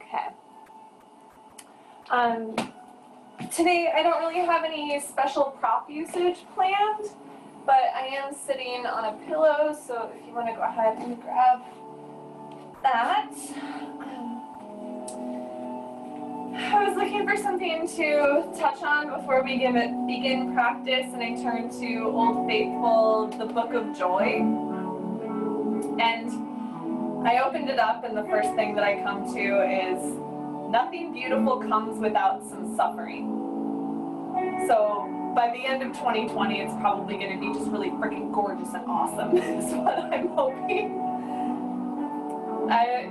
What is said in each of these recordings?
Okay. Today I don't really have any special prop usage planned, but I am sitting on a pillow, so if you want to go ahead and grab that. I was looking for something to touch on before we begin practice, and I turned to Old Faithful, the Book of Joy. And I opened it up, and the first thing that I come to is, nothing beautiful comes without some suffering. So by the end of 2020, it's probably going to be just really freaking gorgeous and awesome, is what I'm hoping.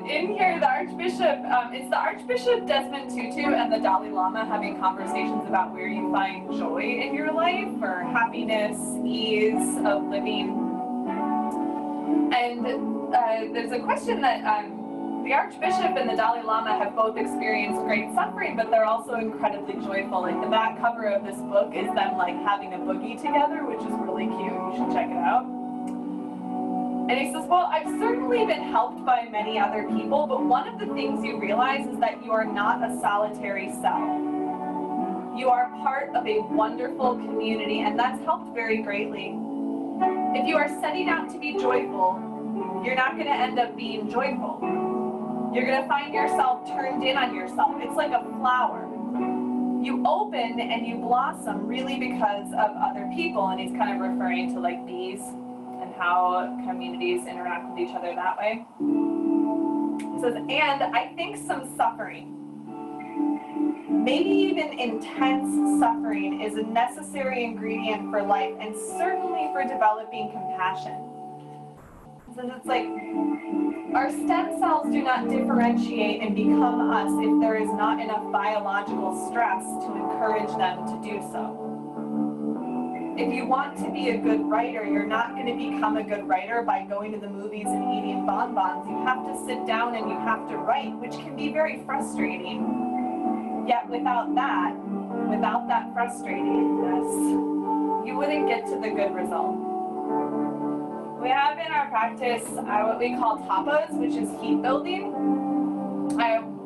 In here, the Archbishop, it's the Archbishop Desmond Tutu and the Dalai Lama having conversations about where you find joy in your life, or happiness, ease of living. And there's a question that the Archbishop and the Dalai Lama have both experienced great suffering, but they're also incredibly joyful. Like, the back cover of this book is them like having a boogie together, which is really cute. You should check it out. And he says, well, I've certainly been helped by many other people, but one of the things you realize is that you are not a solitary cell. You are part of a wonderful community, and that's helped very greatly. If you are setting out to be joyful, you're not going to end up being joyful. You're going to find yourself turned in on yourself. It's like a flower. You open and you blossom really because of other people, and he's kind of referring to like bees and how communities interact with each other that way. It says, and I think some suffering, maybe even intense suffering, is a necessary ingredient for life, and certainly for developing compassion. So it's like, our stem cells do not differentiate and become us if there is not enough biological stress to encourage them to do so. If you want to be a good writer, you're not going to become a good writer by going to the movies and eating bonbons. You have to sit down and you have to write, which can be very frustrating. Yet without that frustratingness, you wouldn't get to the good result. We have in our practice what we call tapas, which is heat building.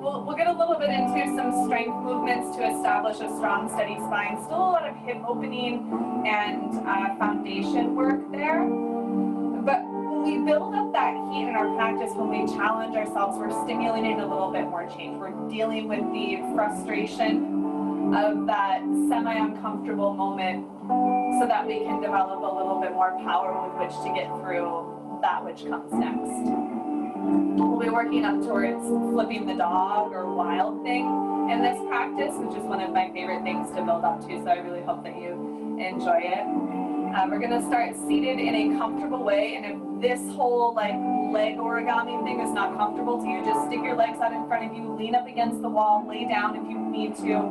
We'll get a little bit into some strength movements to establish a strong, steady spine. Still a lot of hip opening and foundation work there. But when we build up that heat in our practice, when we challenge ourselves, we're stimulating a little bit more change. We're dealing with the frustration of that semi-uncomfortable moment so that we can develop a little bit more power with which to get through that which comes next. We'll be working up towards flipping the dog or wild thing in this practice, which is one of my favorite things to build up to, so I really hope that you enjoy it. We're going to start seated in a comfortable way, and if this whole like leg origami thing is not comfortable to you, just stick your legs out in front of you, lean up against the wall, lay down if you need to,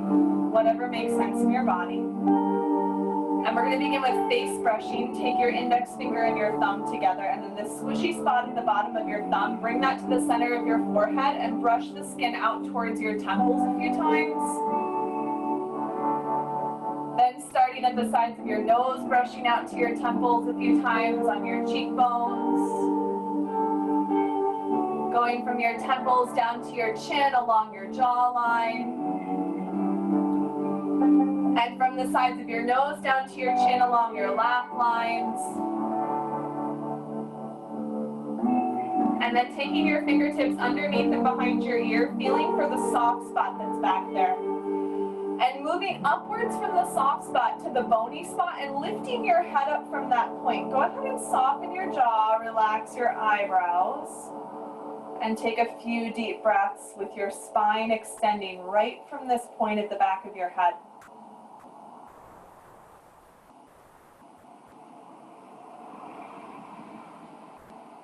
whatever makes sense in your body. And we're going to begin with face brushing. Take your index finger and your thumb together, and then this squishy spot at the bottom of your thumb, bring that to the center of your forehead and brush the skin out towards your temples a few times. Then starting at the sides of your nose, brushing out to your temples a few times on your cheekbones. Going from your temples down to your chin along your jawline. And from the sides of your nose down to your chin along your laugh lines. And then taking your fingertips underneath and behind your ear, feeling for the soft spot that's back there. And moving upwards from the soft spot to the bony spot and lifting your head up from that point. Go ahead and soften your jaw, relax your eyebrows, and take a few deep breaths with your spine extending right from this point at the back of your head.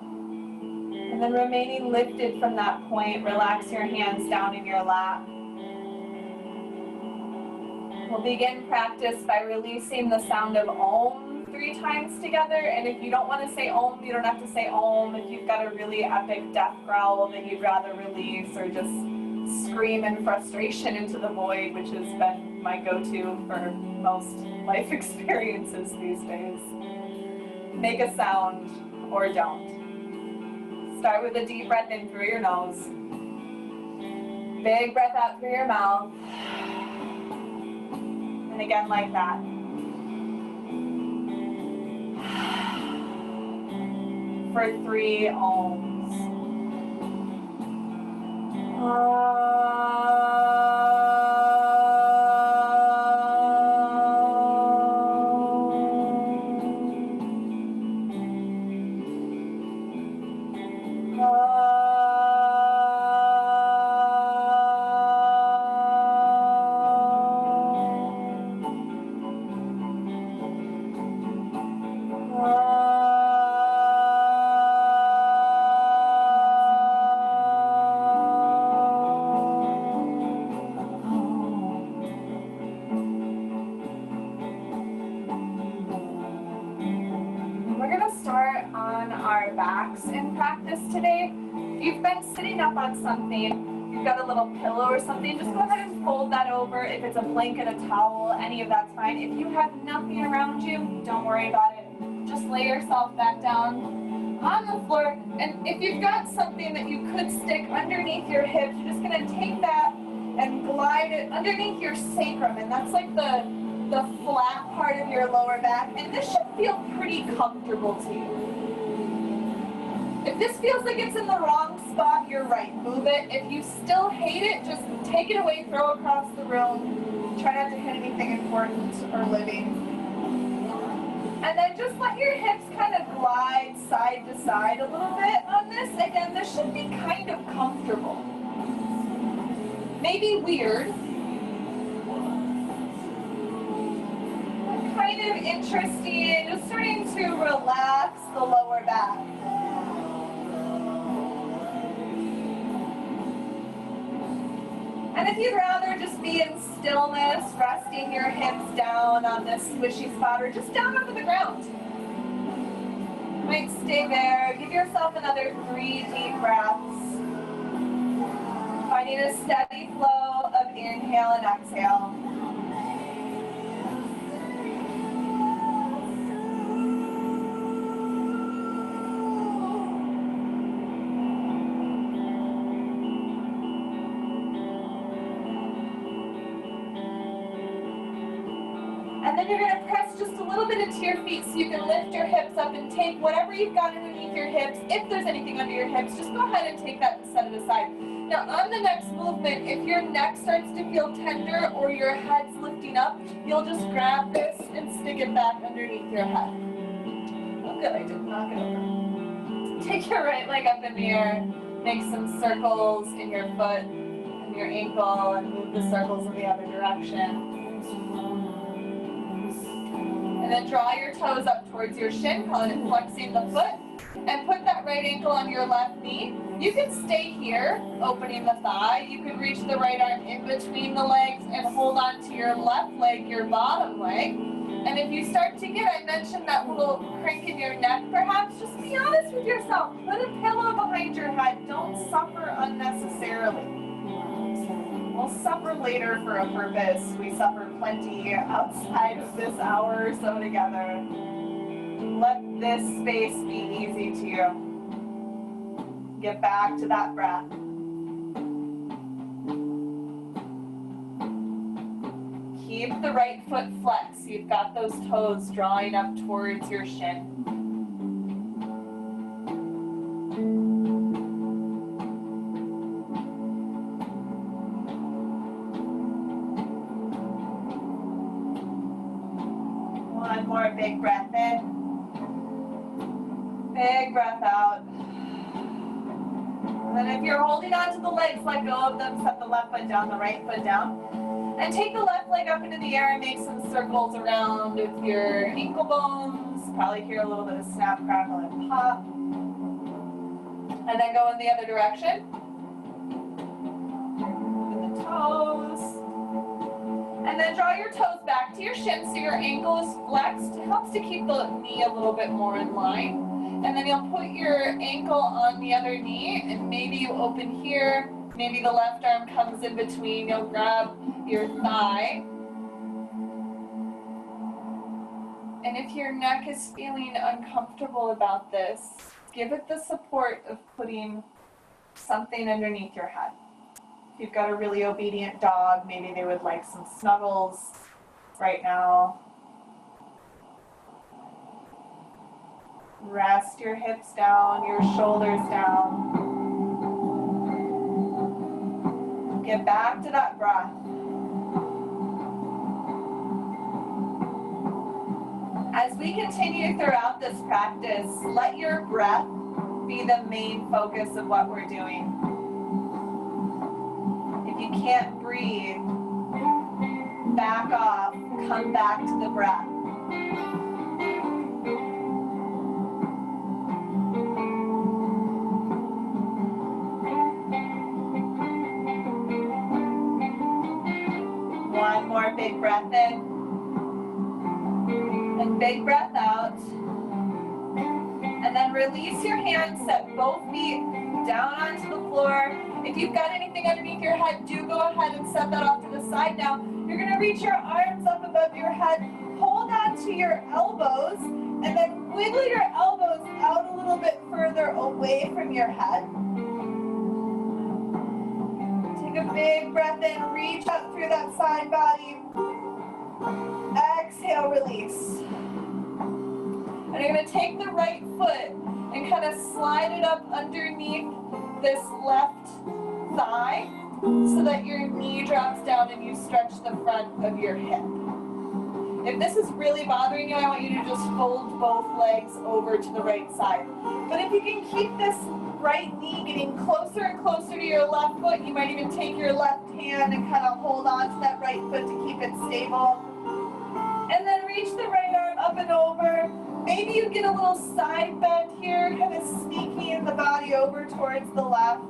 And then remaining lifted from that point, relax your hands down in your lap. We'll begin practice by releasing the sound of Om 3 times together. And if you don't want to say Om, you don't have to say Om. If you've got a really epic death growl that you'd rather release, or just scream in frustration into the void, which has been my go-to for most life experiences these days, make a sound or don't. Start with a deep breath in through your nose. Big breath out through your mouth. And again like that. For 3 ohms. In practice today, if you've been sitting up on something, you've got a little pillow or something, just go ahead and fold that over. If it's a blanket, a towel, any of that's fine. If you have nothing around you, don't worry about it. Just lay yourself back down on the floor. And if you've got something that you could stick underneath your hips, you're just going to take that and glide it underneath your sacrum. And that's like the flat part of your lower back. And this should feel pretty comfortable to you. If this feels like it's in the wrong spot, you're right, move it. If you still hate it, just take it away, throw it across the room. Try not to hit anything important or living. And then just let your hips kind of glide side to side a little bit on this. Again, this should be kind of comfortable. Maybe weird. But kind of interesting, just starting to relax the lower back. And if you'd rather just be in stillness, resting your hips down on this squishy spot or just down onto the ground. You might stay there. Give yourself another 3 deep breaths. Finding a steady flow of inhale and exhale. And then you're going to press just a little bit into your feet so you can lift your hips up and take whatever you've got underneath your hips. If there's anything under your hips, just go ahead and take that and set it aside. Now on the next movement, if your neck starts to feel tender or your head's lifting up, you'll just grab this and stick it back underneath your head. Oh good, I didn't knock it over. Take your right leg up in the air, make some circles in your foot and your ankle and move the circles in the other direction. And then draw your toes up towards your shin, calling it flexing the foot. And put that right ankle on your left knee. You can stay here, opening the thigh. You can reach the right arm in between the legs and hold on to your left leg, your bottom leg. And if you start to get, I mentioned that little crank in your neck perhaps, just be honest with yourself. Put a pillow behind your head. Don't suffer unnecessarily. We'll suffer later for a purpose. We suffer plenty outside of this hour or so together. Let this space be easy to you. Get back to that breath. Keep the right foot flexed. You've got those toes drawing up towards your shin. One more big breath in. Big breath out. And then if you're holding on to the legs, let go of them. Set the left foot down, the right foot down. And take the left leg up into the air and make some circles around with your ankle bones. Probably hear a little bit of snap, crackle, and pop. And then go in the other direction. Moving the toes. And then draw your toes back to your shins so your ankle is flexed. It helps to keep the knee a little bit more in line. And then you'll put your ankle on the other knee and maybe you open here. Maybe the left arm comes in between. You'll grab your thigh. And if your neck is feeling uncomfortable about this, give it the support of putting something underneath your head. If you've got a really obedient dog, maybe they would like some snuggles right now. Rest your hips down, your shoulders down. Get back to that breath. As we continue throughout this practice, let your breath be the main focus of what we're doing. If you can't breathe, back off, come back to the breath. One more big breath in. And big breath out. And then release your hands, set both feet down onto the floor. If you've got anything underneath your head, do go ahead and set that off to the side now. You're going to reach your arms up above your head, hold on to your elbows, and then wiggle your elbows out a little bit further away from your head. Take a big breath in, reach up through that side body. Exhale, release. And you're going to take the right foot and kind of slide it up underneath this left thigh so that your knee drops down and you stretch the front of your hip. If this is really bothering you, I want you to just fold both legs over to the right side. But if you can keep this right knee getting closer and closer to your left foot, you might even take your left hand and kind of hold on to that right foot to keep it stable. And then reach the right arm up and over. Maybe you get a little side bend here, kind of sneaking the body over towards the left.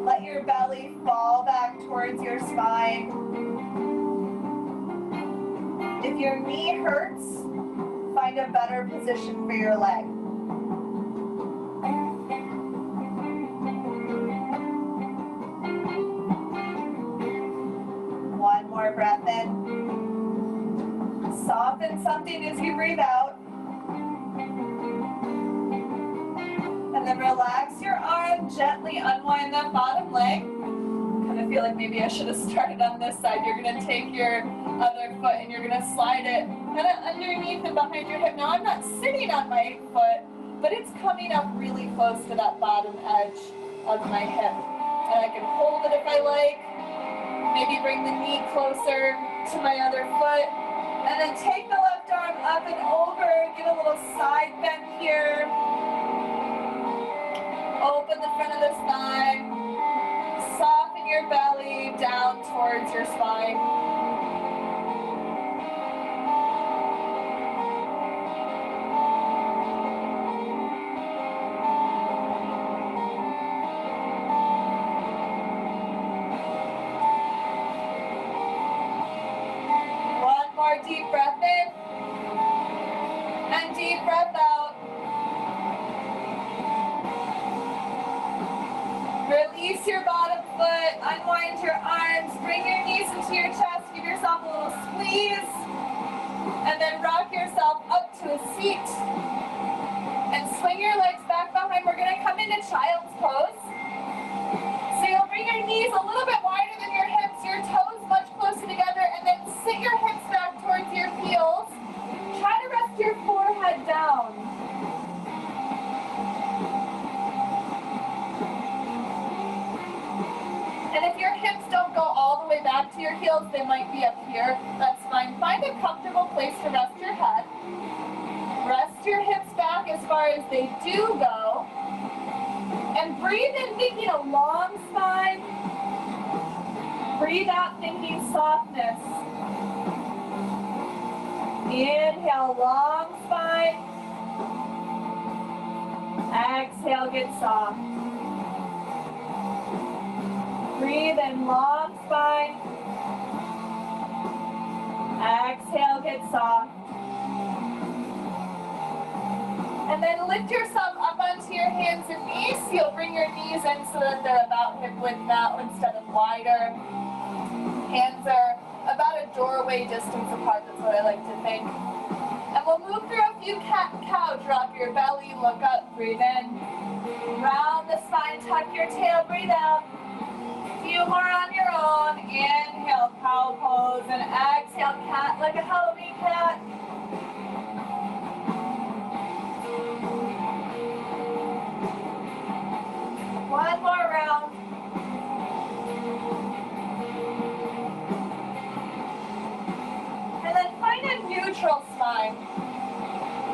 Let your belly fall back towards your spine. If your knee hurts, find a better position for your leg. One more breath in. Soften something as you breathe out. And then relax your arm, gently unwind that bottom leg. Kind of feel like maybe I should have started on this side. You're going to take your other foot and you're going to slide it kind of underneath and behind your hip. Now I'm not sitting on my foot, but it's coming up really close to that bottom edge of my hip. And I can hold it if I like. Maybe bring the knee closer to my other foot. And then take the left arm up and over, get a little side bend here. Open the front of the thigh. Soften your belly down towards your spine. Deep breath in and deep breath out. Release your bottom foot, unwind your arms, bring your knees into your chest, give yourself a little squeeze, and then rock yourself up to a seat. And swing your legs back behind. We're going to come into child's pose. So you'll bring your knees a little bit wider than your hips, your toes much closer together, and then sit your hips back towards your heels. Try to rest your forehead down. And if your hips don't go all the way back to your heels, they might be up here. That's fine. Find a comfortable place to rest your head. Rest your hips back as far as they do go. And breathe in thinking a long spine. Breathe out thinking softness. Inhale, long spine. Exhale, get soft. Breathe in, long spine. Exhale, get soft. And then lift yourself up onto your hands and knees. You'll bring your knees in so that they're about hip width now instead of wider. Hands are about a doorway distance apart, that's what I like to think. And we'll move through a few cat-cow. Drop your belly, look up, breathe in. Round the spine, tuck your tail, breathe out. A few more on your own. Inhale, cow pose, and exhale, cat like a Halloween cat. One more round. And then find a neutral spine.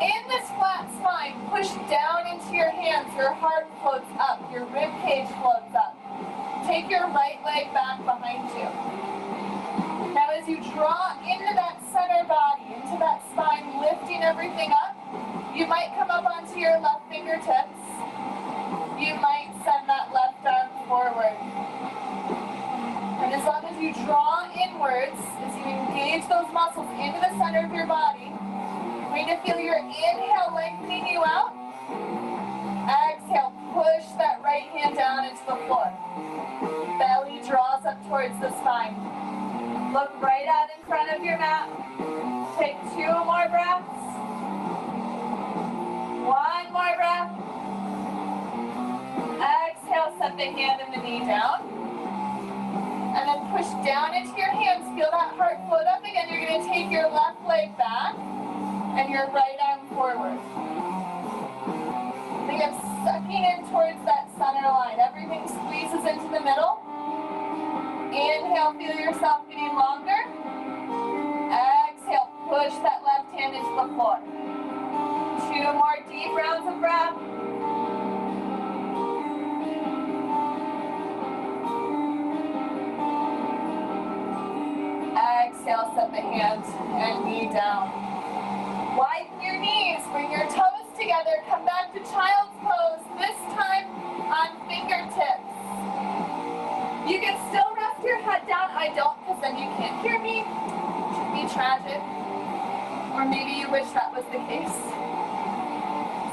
In this flat spine, push down into your hands. Your heart floats up. Your rib cage floats up. Take your right leg back behind you. Now as you draw into that center body, into that spine, lifting everything up, you might come up onto your left fingertips. You might send that left arm forward. And as long as you draw inwards, as you engage those muscles into the center of your body, you're going to feel your inhale lengthening you out. Exhale, push that right hand down into the floor. Belly draws up towards the spine. Look right out in front of your mat. Take 2 more breaths. 1 more breath. Exhale, set the hand and the knee down. And then push down into your hands. Feel that heart float up again. You're going to take your left leg back and your right arm forward. Again, sucking in towards that center line. Everything squeezes into the middle. Inhale, feel yourself getting longer. Exhale, push that left hand into the floor. 2 more deep rounds of breath. Exhale, set the hands and knee down. Widen your knees, bring your toes together, come back to child's pose, this time on fingertips. You can still rest your head down. I don't, because then you can't hear me. It should be tragic. Or maybe you wish that was the case.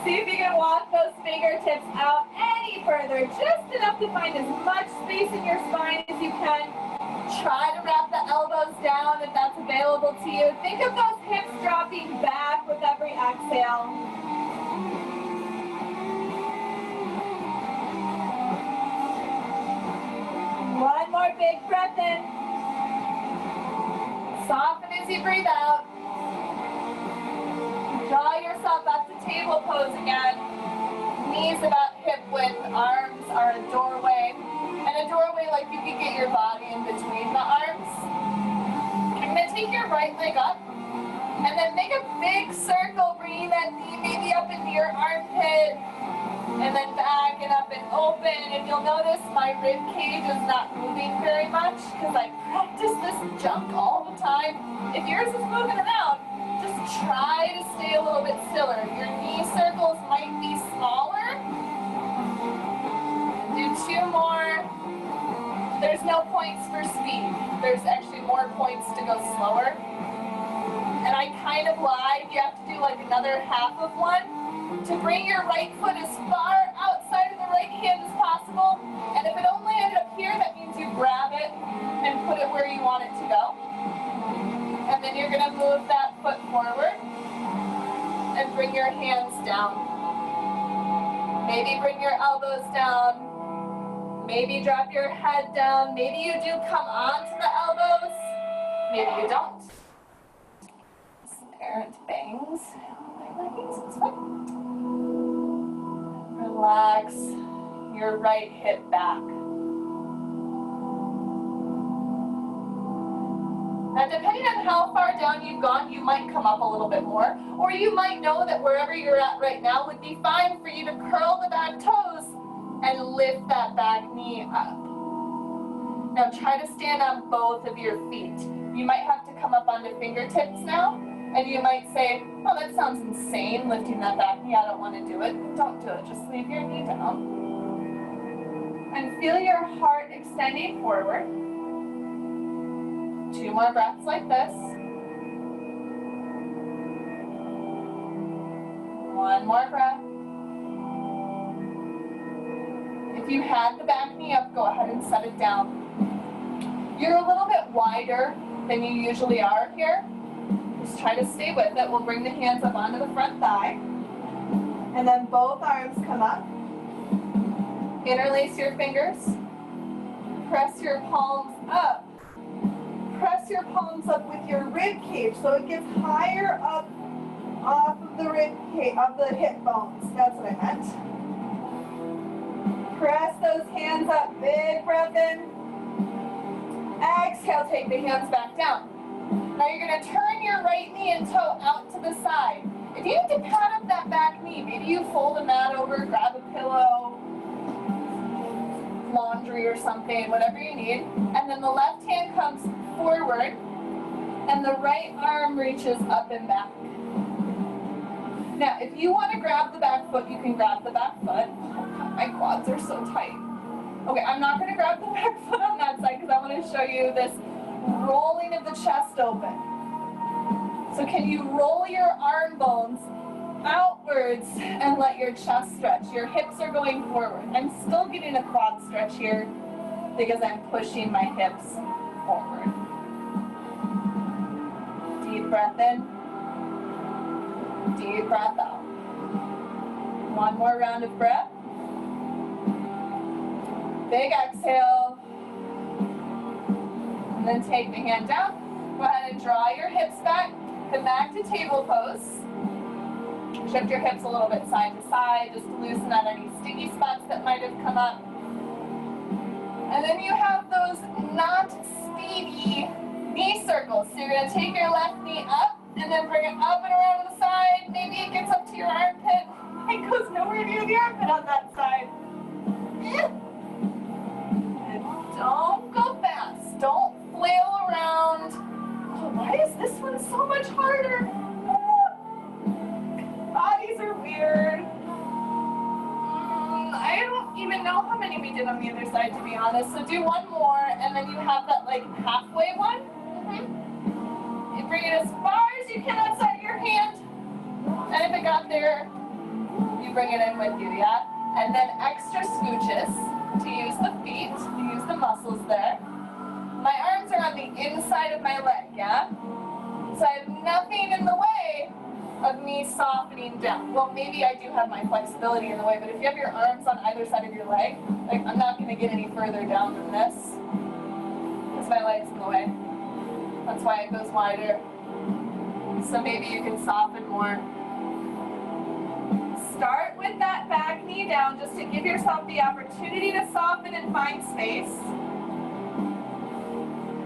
See if you can walk those fingertips out any further, just enough to find as much space in your spine as you can. Try to wrap the elbows down if that's available to you. Think of those hips dropping back with every exhale. One more big breath in. Soften as you breathe out. Draw yourself up to table pose again. Knees about hip width, arms are a doorway. And a doorway like you can get your body in between the arms. You're going to take your right leg up and then make a big circle, bringing that knee maybe up into your armpit and then back and up and open. And you'll notice my rib cage is not moving very much because I practice this junk all the time. If yours is moving around, just try to stay a little bit stiller. Your knee circles might be smaller. Do 2 more. There's no points for speed. There's actually more points to go slower. And I kind of lied. You have to do like another half of one to bring your right foot as far outside of the right hand as possible. And if it only ended up here, that means you grab it and put it where you want it to go. And then you're going to move that foot forward and bring your hands down. Maybe bring your elbows down. Maybe drop your head down. Maybe you do come onto the elbows. Maybe you don't. Some errant bangs on my leggings. It's fine. Relax your right hip back. Now, depending on how far down you've gone, you might come up a little bit more, or you might know that wherever you're at right now would be fine for you to curl the back toes and lift that back knee up. Now, try to stand on both of your feet. You might have to come up onto fingertips now, and you might say, oh, that sounds insane, lifting that back knee. I don't want to do it. Don't do it. Just leave your knee down. And feel your heart extending forward. 2 more breaths like this. 1 more breath. If you had the back knee up, go ahead and set it down. You're a little bit wider than you usually are here. Just try to stay with it. We'll bring the hands up onto the front thigh. And then both arms come up. Interlace your fingers. Press your palms up. Press your palms up with your rib cage so it gets higher up off of the rib cage, of the hip bones. That's what I meant. Press those hands up. Big breath in. Exhale, take the hands back down. Now you're going to turn your right knee and toe out to the side. If you need to pad up that back knee, maybe you fold a mat over, grab a pillow, laundry or something, whatever you need. And then the left hand comes forward and the right arm reaches up and back. Now, if you want to grab the back foot, you can grab the back foot. My quads are so tight. Okay, I'm not going to grab the back foot on that side because I want to show you this rolling of the chest open. So can you roll your arm bones outwards and let your chest stretch? Your hips are going forward. I'm still getting a quad stretch here because I'm pushing my hips forward. Deep breath in. Deep breath out. One more round of breath. Big exhale. And then take the hand down. Go ahead and draw your hips back. Come back to table pose. Shift your hips a little bit side to side just to loosen out any sticky spots that might have come up. And then you have those not speedy knee circles. So you're going to take your left knee up and then bring it up and around to the side. Maybe it gets up to your armpit. It goes nowhere near the armpit on that side. And don't go fast. Don't flail around. Oh, why is this one so much harder? Bodies are weird. I don't even know how many we did on the other side, to be honest. So do one more, and then you have that like halfway one. You bring it as far as you can outside your hand. And if it got there, you bring it in with you, yeah? And then extra scooches to use the feet, to use the muscles there. My arms are on the inside of my leg, yeah? So I have nothing in the way of me softening down. Well, maybe I do have my flexibility in the way, but if you have your arms on either side of your leg, like I'm not going to get any further down than this because my leg's in the way. That's why it goes wider. So maybe you can soften more. Start with that back knee down just to give yourself the opportunity to soften and find space.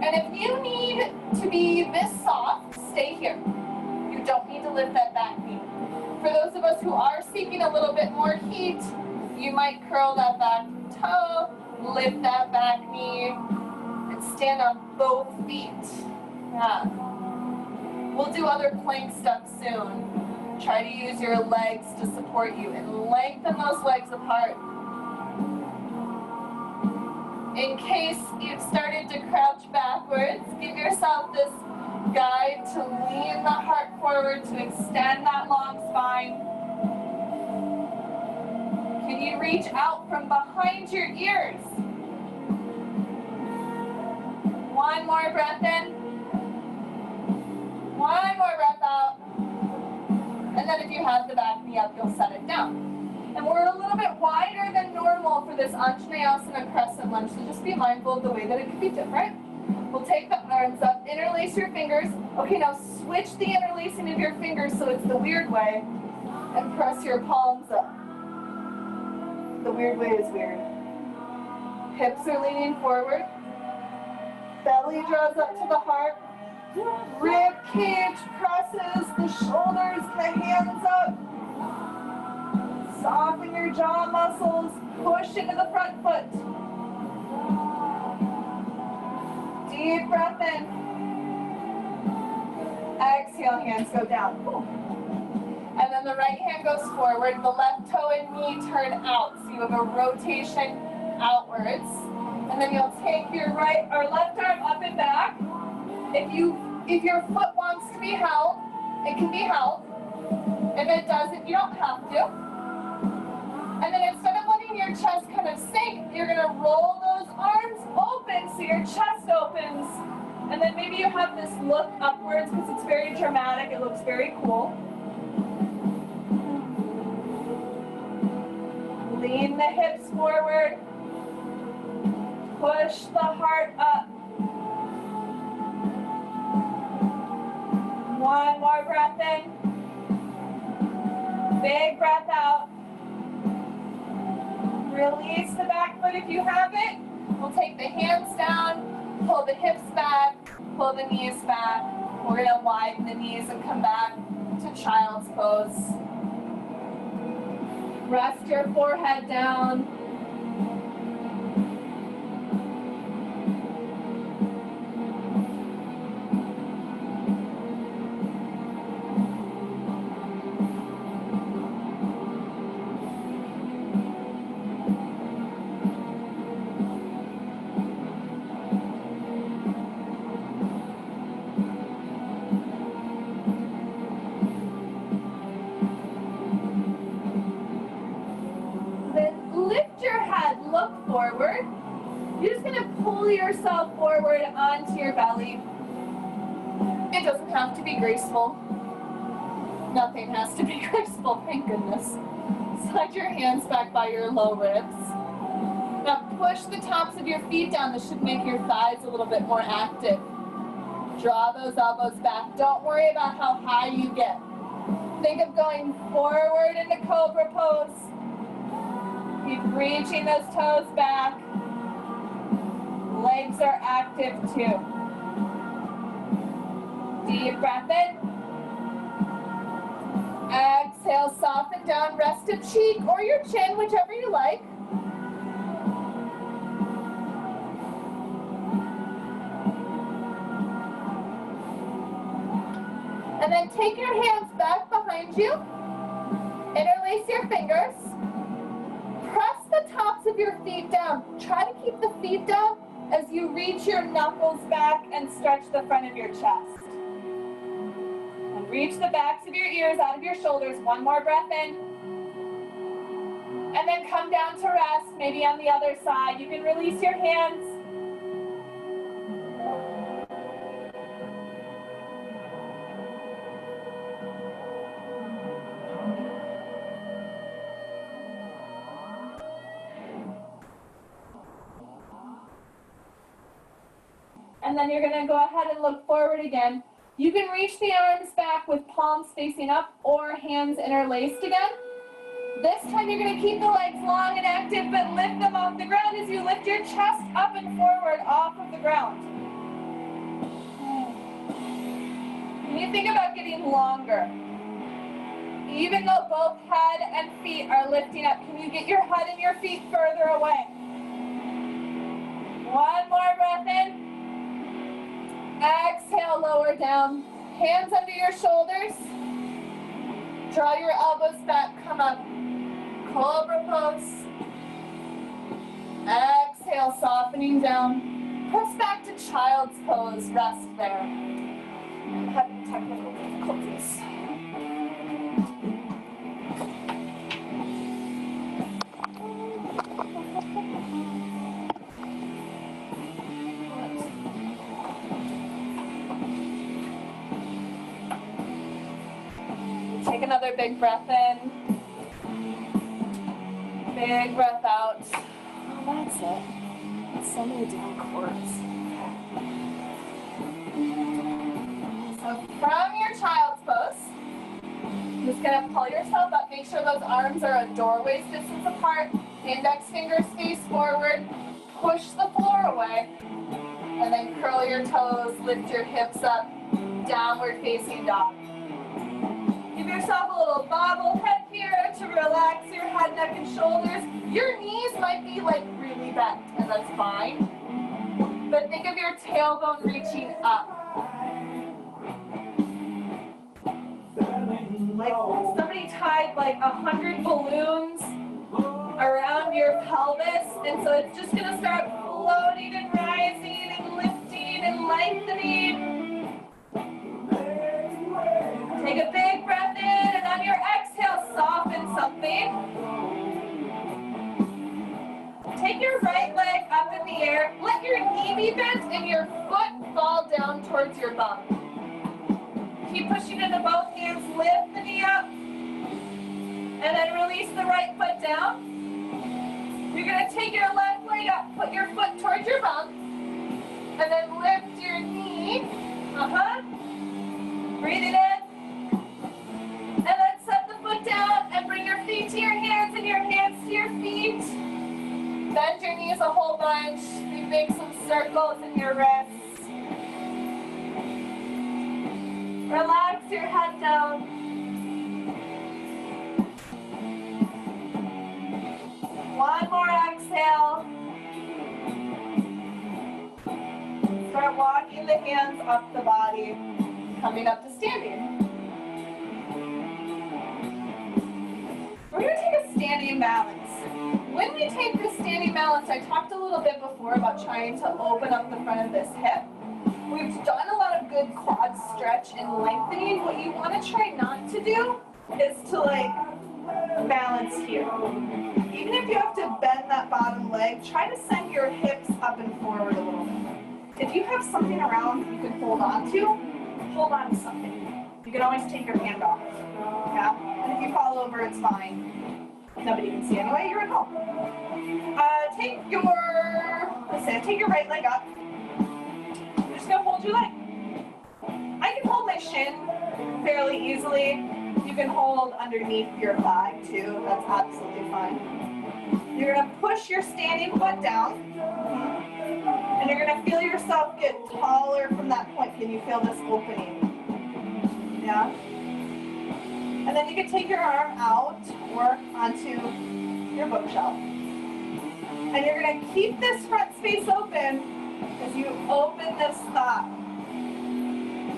And if you need to be this soft, stay here. You don't need to lift that back knee. For those of us who are seeking a little bit more heat, you might curl that back toe, lift that back knee, and stand on both feet. Yeah. We'll do other plank stuff soon. Try to use your legs to support you and lengthen those legs apart. In case you've started to crouch backwards, give yourself this guide to lean the heart forward to extend that long spine. Can you reach out from behind your ears? One more breath in. One more breath out. And then if you have the back knee up, you'll set it down. And we're a little bit wider than normal for this Anjaneyasana crescent lunge, so just be mindful of the way that it could be different. We'll take the arms up, interlace your fingers. Okay, now switch the interlacing of your fingers so it's the weird way, and press your palms up. The weird way is weird. Hips are leaning forward. Belly draws up to the heart. Rib cage presses, the shoulders, the hands up. Soften your jaw muscles, push into the front foot. Deep breath in. Exhale, hands go down. And then the right hand goes forward, the left toe and knee turn out. So you have a rotation outwards. And then you'll take your right or left arm up and back. If your foot wants to be held, it can be held. If it doesn't, you don't have to. And then instead of letting your chest kind of sink, you're going to roll those arms open so your chest opens. And then maybe you have this look upwards because it's very dramatic. It looks very cool. Lean the hips forward. Push the heart up. One more breath in. Big breath out. Release the back foot if you have it. We'll take the hands down, pull the hips back, pull the knees back. We're going to widen the knees and come back to child's pose. Rest your forehead down. Forward. You're just going to pull yourself forward onto your belly. It doesn't have to be graceful. Nothing has to be graceful, thank goodness. Slide your hands back by your low ribs. Now push the tops of your feet down. This should make your thighs a little bit more active. Draw those elbows back. Don't worry about how high you get. Think of going forward into cobra pose. Keep reaching those toes back. Legs are active too. Deep breath in. Exhale, soften down, rest a cheek or your chin, whichever you like. And then take your hands back behind you. Interlace your fingers. Press the tops of your feet down. Try to keep the feet down as you reach your knuckles back and stretch the front of your chest. And reach the backs of your ears out of your shoulders. One more breath in. And then come down to rest, maybe on the other side. You can release your hands. And then you're going to go ahead and look forward again. You can reach the arms back with palms facing up or hands interlaced again. This time you're going to keep the legs long and active, but lift them off the ground as you lift your chest up and forward off of the ground. When you think about getting longer, even though both head and feet are lifting up, can you get your head and your feet further away? One more breath in. Exhale, lower down. Hands under your shoulders. Draw your elbows back, come up. Cobra pose. Exhale, softening down. Press back to child's pose, rest there. I'm having technical difficulties. Take another big breath in. Big breath out. Oh, that's it. So many different chords. So from your child's pose, you're just going to pull yourself up. Make sure those arms are a doorway's distance apart. Index fingers face forward. Push the floor away. And then curl your toes, lift your hips up. Downward facing dog. Give yourself a little bobblehead here to relax your head, neck, and shoulders. Your knees might be like really bent, and that's fine. But think of your tailbone reaching up. Like somebody tied like 100 balloons around your pelvis, and so it's just gonna start floating and rising and lifting and lengthening. Take a big breath in, and on your exhale, soften something. Take your right leg up in the air. Let your knee be bent and your foot fall down towards your bum. Keep pushing into both hands. Lift the knee up. And then release the right foot down. You're going to take your left leg up, put your foot towards your bum, and then lift your knee. Breathe it in. And then set the foot down and bring your feet to your hands and your hands to your feet. Bend your knees a whole bunch. You make some circles in your wrists. Relax your head down. One more exhale. Start walking the hands up the body, coming up to standing. We're going to take a standing balance. When we take the standing balance, I talked a little bit before about trying to open up the front of this hip. We've done a lot of good quad stretch and lengthening. What you want to try not to do is to balance here. Even if you have to bend that bottom leg, try to send your hips up and forward a little bit. If you have something around you can hold on to something. You can always take your hand off. Yeah? And if you fall over, it's fine. Nobody can see anyway, you're at home. Take your right leg up. You're just gonna hold your leg. I can hold my shin fairly easily. You can hold underneath your thigh too, that's absolutely fine. You're gonna push your standing foot down, and you're gonna feel yourself get taller from that point. Can you feel this opening? Yeah? And then you can take your arm out or onto your bookshelf. And you're going to keep this front space open as you open this thigh.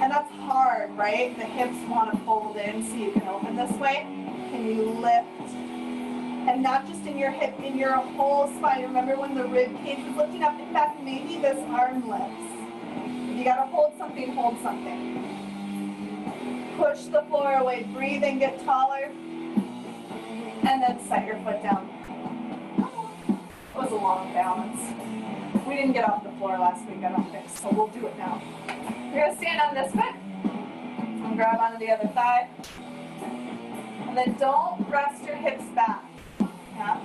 And that's hard, right? The hips want to fold in so you can open this way. Can you lift? And not just in your hip, in your whole spine. Remember when the rib cage is lifting up? In fact, maybe this arm lifts. If you got to hold something, hold something. Push the floor away, breathe and get taller, and then set your foot down. It was a long balance. We didn't get off the floor last week, I don't think, so we'll do it now. You're gonna stand on this foot, and grab onto the other thigh, and then don't rest your hips back. Yeah?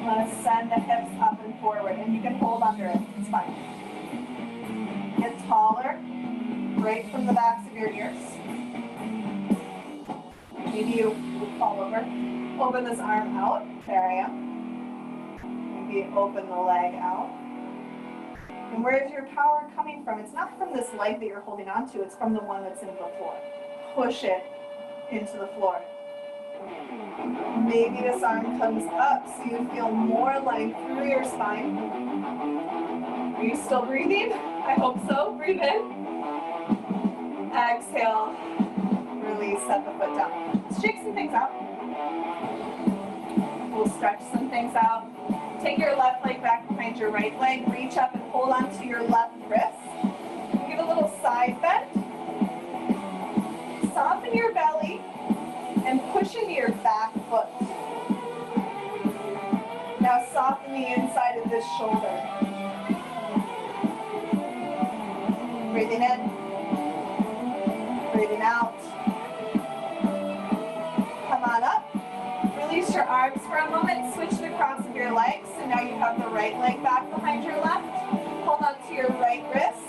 You wanna send the hips up and forward, and you can hold under it, it's fine. Get taller, right from the backs of your ears. Maybe you fall over. Open this arm out. There I am. Maybe open the leg out. And where is your power coming from? It's not from this leg that you're holding on to. It's from the one that's in the floor. Push it into the floor. Maybe this arm comes up so you feel more length through your spine. Are you still breathing? I hope so. Breathe in. Exhale. Release, set the foot down. Let's shake some things out. We'll stretch some things out. Take your left leg back behind your right leg. Reach up and hold onto your left wrist. Give a little side bend. Soften your belly and push into your back foot. Now soften the inside of this shoulder. Breathing in. Breathing out. Come on up. Release your arms for a moment. Switch the cross of your legs. So now you have the right leg back behind your left. Hold on to your right wrist.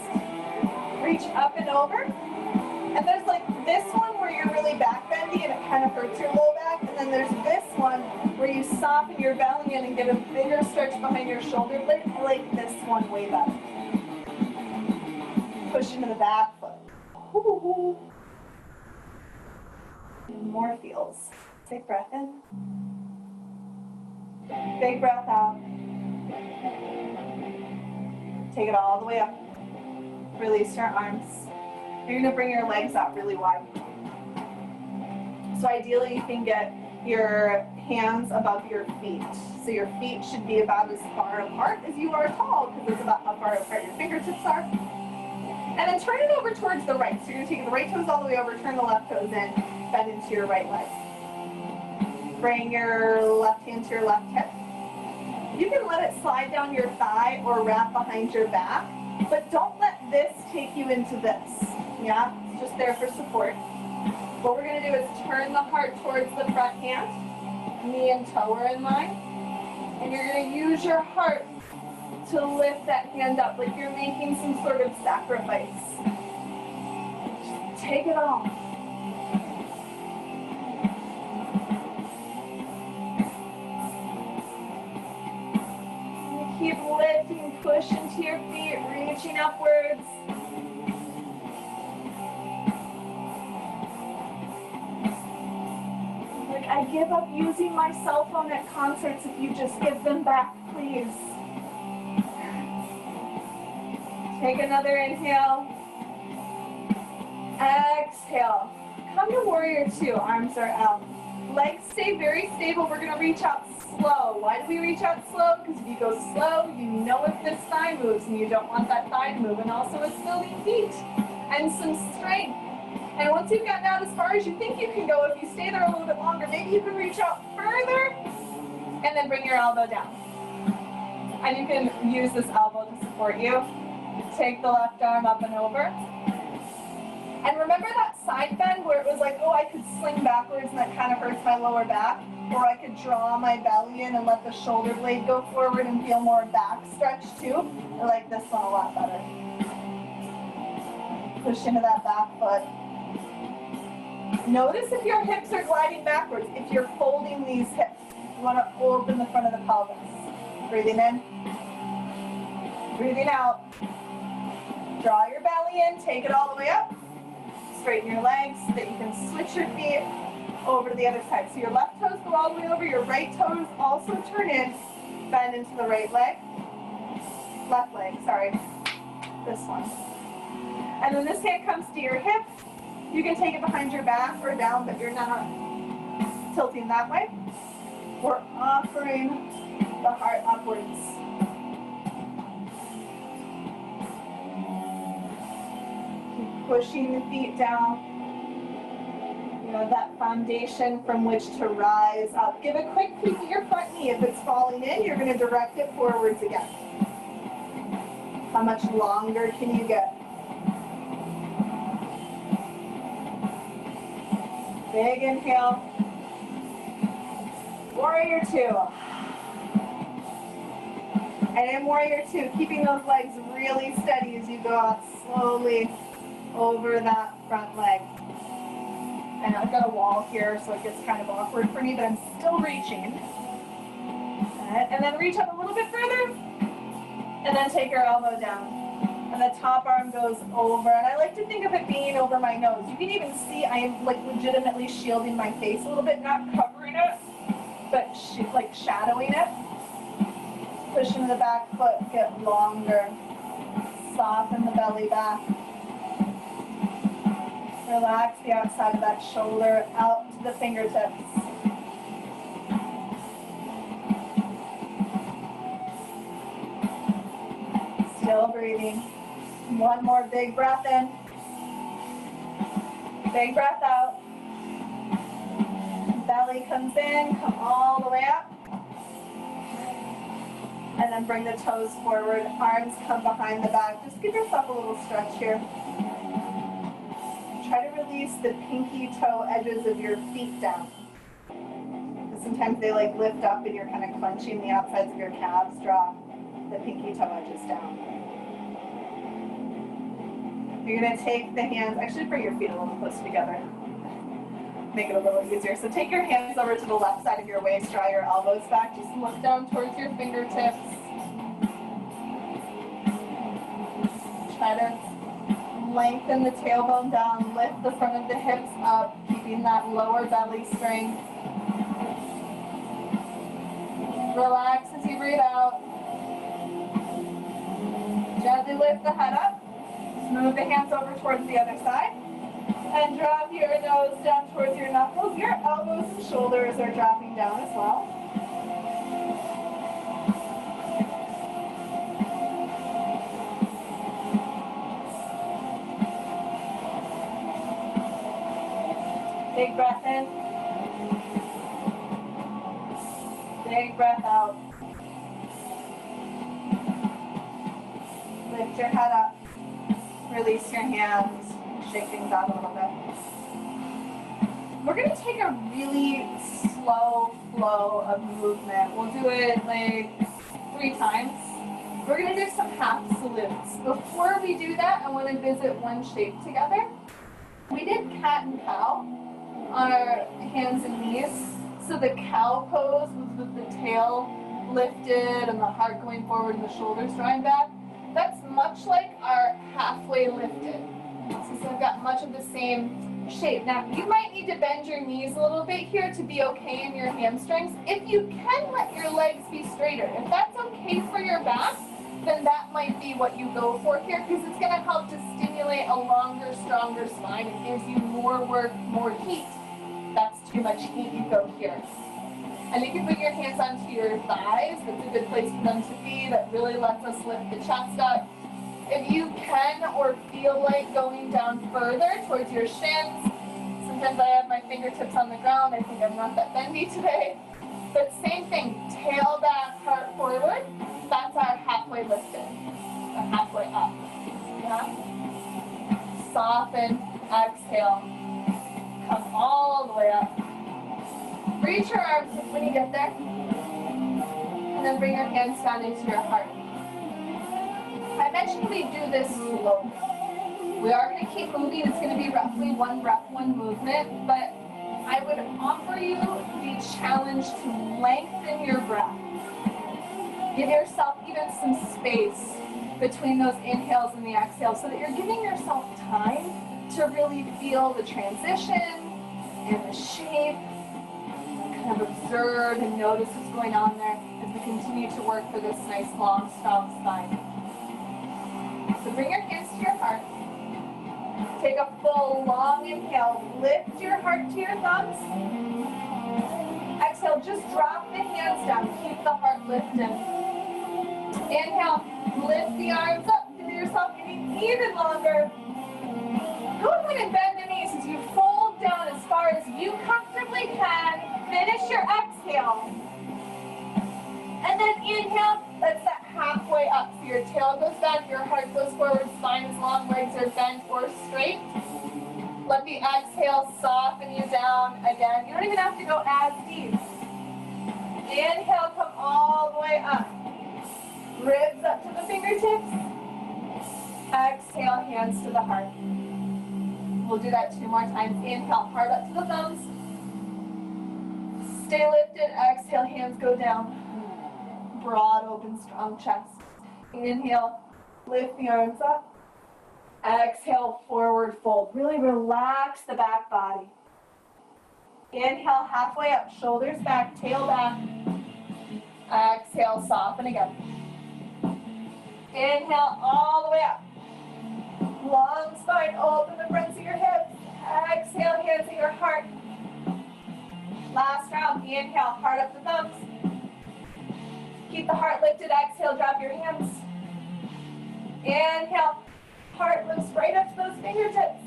Reach up and over. And there's this one where you're really back bendy and it kind of hurts your low back. And then there's this one where you soften your belly in and get a bigger stretch behind your shoulder blade. I like this one way better. Push into the back foot. Ooh. More feels. Big breath in. Big breath out. Take it all the way up. Release your arms. You're going to bring your legs out really wide. So ideally you can get your hands above your feet. So your feet should be about as far apart as you are tall, because it's about how far apart your fingertips are. And then turn it over towards the right. So you're going to take the right toes all the way over, turn the left toes in, bend into your right leg. Bring your left hand to your left hip. You can let it slide down your thigh or wrap behind your back, but don't let this take you into this. Yeah, it's just there for support. What we're going to do is turn the heart towards the front hand. Knee and toe are in line. And you're going to use your heart to lift that hand up like you're making some sort of sacrifice. Just take it all. And keep lifting, push into your feet, reaching upwards. Like, I give up using my cell phone at concerts if you just give them back, please. Take another inhale. Exhale. Come to warrior two, arms are out. Legs stay very stable. We're going to reach out slow. Why do we reach out slow? Because if you go slow, you know if this thigh moves, and you don't want that thigh to move. And also it's building feet and some strength. And once you've gotten out as far as you think you can go, if you stay there a little bit longer, maybe you can reach out further and then bring your elbow down. And you can use this elbow to support you. Take the left arm up and over. And remember that side bend where it was like, oh, I could sling backwards and that kind of hurts my lower back? Or I could draw my belly in and let the shoulder blade go forward and feel more back stretch too. I like this one a lot better. Push into that back foot. Notice if your hips are gliding backwards, if you're folding these hips. You want to open the front of the pelvis. Breathing in. Breathing out. Draw your belly in, take it all the way up. Straighten your legs so that you can switch your feet over to the other side. So your left toes go all the way over, your right toes also turn in, bend into the right leg. Left leg, sorry. This one. And when this hand comes to your hip, you can take it behind your back or down, but you're not tilting that way. We're offering the heart upwards. Pushing the feet down, you know, that foundation from which to rise up. Give a quick peek at your front knee. If it's falling in, you're going to direct it forwards again. How much longer can you get? Big inhale. Warrior two. And in warrior two, keeping those legs really steady as you go out slowly over that front leg. And I've got a wall here, so it gets kind of awkward for me, but I'm still reaching. And then reach up a little bit further, and then take your elbow down. And the top arm goes over, and I like to think of it being over my nose. You can even see I am like legitimately shielding my face a little bit, not covering it, but like shadowing it. Push into the back foot, get longer. Soften the belly back. Relax the outside of that shoulder out to the fingertips. Still breathing. One more big breath in. Big breath out. Belly comes in, come all the way up. And then bring the toes forward. Arms come behind the back. Just give yourself a little stretch here. Try to release the pinky toe edges of your feet down. Sometimes they like lift up and you're kind of clenching the outsides of your calves. Draw the pinky toe edges down. You're going to take the hands, actually bring your feet a little closer together. Make it a little easier. So take your hands over to the left side of your waist, draw your elbows back, just look down towards your fingertips. Try to lengthen the tailbone down, lift the front of the hips up, keeping that lower belly strength. Relax as you breathe out. Gently lift the head up. Move the hands over towards the other side. And drop your nose down towards your knuckles. Your elbows and shoulders are dropping down as well. Big breath in. Big breath out. Lift your head up. Release your hands. Shake things out a little bit. We're going to take a really slow flow of movement. We'll do it like 3 times. We're going to do some half salutes. Before we do that, I want to visit one shape together. We did cat and cow on our hands and knees. So the cow pose was with the tail lifted and the heart going forward and the shoulders drawing back. That's much like our halfway lifted. So I've got much of the same shape. Now, you might need to bend your knees a little bit here to be okay in your hamstrings. If you can, let your legs be straighter. If that's okay for your back, then that might be what you go for here, because it's going to help to stimulate a longer, stronger spine. It gives you more work, more heat. That's too much heat, you go here. And you can put your hands onto your thighs. That's a good place for them to be. That really lets us lift the chest up. If you can or feel like going down further towards your shins, sometimes I have my fingertips on the ground. I think I'm not that bendy today. But same thing, tail back, heart forward. That's our halfway lifted, the halfway up. Yeah? Soften, exhale, come all the way up. Reach your arms when you get there. And then bring your hands down into your heart. I mentioned we do this slowly. We are going to keep moving. It's going to be roughly 1 breath, 1 movement. But I would offer you the challenge to lengthen your breath. Give yourself even some space between those inhales and the exhales so that you're giving yourself time to really feel the transition and the shape. Kind of observe and notice what's going on there as we continue to work for this nice, long, strong spine. So bring your hands to your heart. Take a full, long inhale. Lift your heart to your thumbs. Exhale, just drop the hands down. Keep the heart lifted. Inhale, lift the arms up. Give yourself even longer. Go ahead and bend the knees as you fold down as far as you comfortably can. Finish your exhale. And then inhale, that's that halfway up. So your tail goes back, your heart goes forward, spine is long, legs are bent or straight. Let the exhale soften you down again. You don't even have to go as deep. Inhale, come all the way up. Ribs up to the fingertips. Exhale, hands to the heart. We'll do that 2 more times. Inhale, heart up to the thumbs. Stay lifted. Exhale, hands go down. Broad, open, strong chest. Inhale, lift the arms up. Exhale, forward fold. Really relax the back body. Inhale, halfway up, shoulders back, tail back. Exhale, soften again. Inhale, all the way up. Long spine, open the fronts of your hips. Exhale, hands at your heart. Last round, inhale, heart up the thumbs. Keep the heart lifted, exhale, drop your hands. Inhale, heart lifts right up to those fingertips.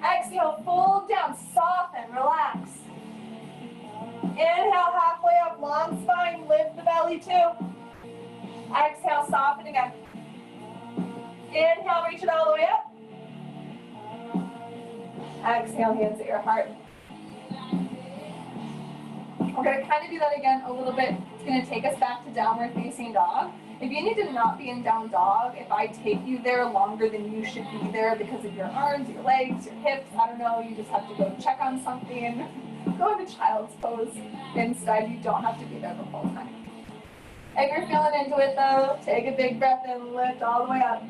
Exhale, fold down, soften, relax. Inhale, halfway up, long spine, lift the belly too. Exhale, soften again. Inhale, reach it all the way up. Exhale, hands at your heart. We're going to kind of do that again a little bit. It's going to take us back to downward facing dog. If you need to not be in down dog, if I take you there longer than you should be there because of your arms, your legs, your hips, I don't know, you just have to go check on something, go into child's pose instead. You don't have to be there the whole time. If you're feeling into it though, take a big breath in, lift all the way up.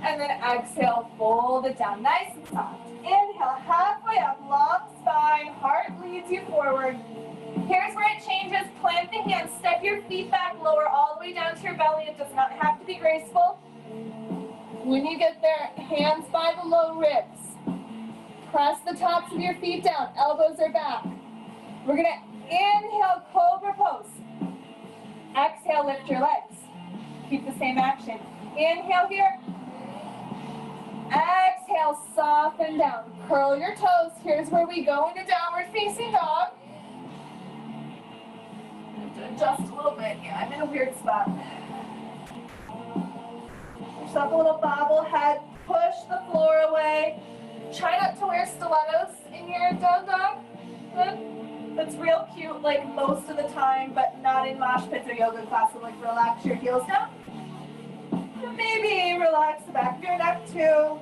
And then exhale, fold it down, nice and soft. Inhale, halfway up, long spine, heart leads you forward. Here's where it changes. Plant the hands, step your feet back, lower all the way down to your belly. It does not have to be graceful. When you get there, hands by the low ribs. Press the tops of your feet down, elbows are back. We're gonna inhale, cobra pose. Exhale, lift your legs. Keep the same action. Inhale here. Exhale, soften down. Curl your toes. Here's where we go into downward facing dog. Just a little bit. Yeah, I'm in a weird spot. Yourself a little bobblehead. Push the floor away. Try not to wear stilettos in your down dog? Good. That's real cute, like most of the time, but not in mosh pits or yoga classes. Like relax your heels down. And maybe relax the back of your neck too.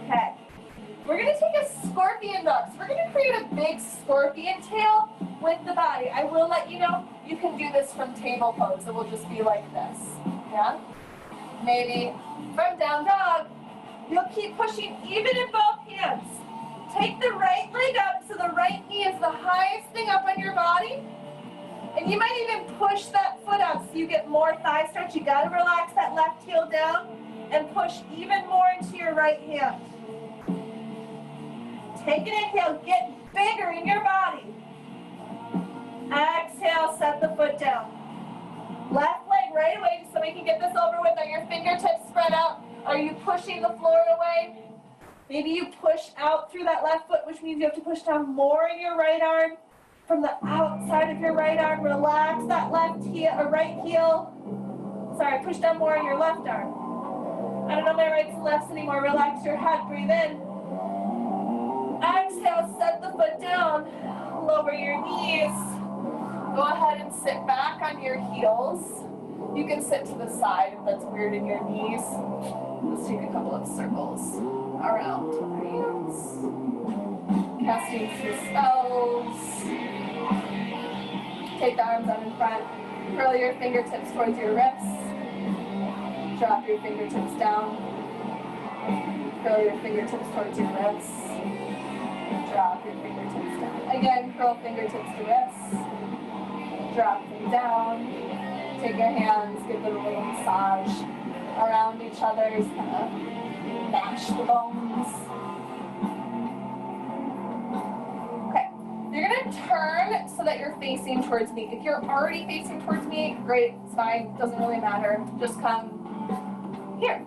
Okay. We're gonna take a scorpion dog. So we're gonna create a big scorpion tail with the body. I will let you know you can do this from table pose. It will just be like this. Yeah? Maybe from down dog, you'll keep pushing even in both hands. Take the right leg up so the right knee is the highest thing up on your body. And you might even push that foot up so you get more thigh stretch. You gotta relax that left heel down and push even more into your right hand. Take an inhale, get bigger in your body. Exhale, set the foot down. Left leg right away, just so we can get this over with. Are your fingertips spread out? Are you pushing the floor away? Maybe you push out through that left foot, which means you have to push down more in your right arm. From the outside of your right arm, relax that left heel or right heel. Sorry, push down more in your left arm. I don't know my rights and lefts anymore. Relax your head, breathe in. Exhale, set the foot down. Lower your knees. Go ahead and sit back on your heels. You can sit to the side if that's weird in your knees. Let's take a couple of circles around our hands. Casting through spells. Take the arms out in front. Curl your fingertips towards your wrists. Drop your fingertips down. Curl your fingertips towards your wrists. Drop your fingertips down. Again, curl fingertips to wrists. Drop them down. Take your hands, give them a little massage around each other. Just kind of mash the bones. Okay, you're gonna turn so that you're facing towards me. If you're already facing towards me, great, it's fine, doesn't really matter. Just come here.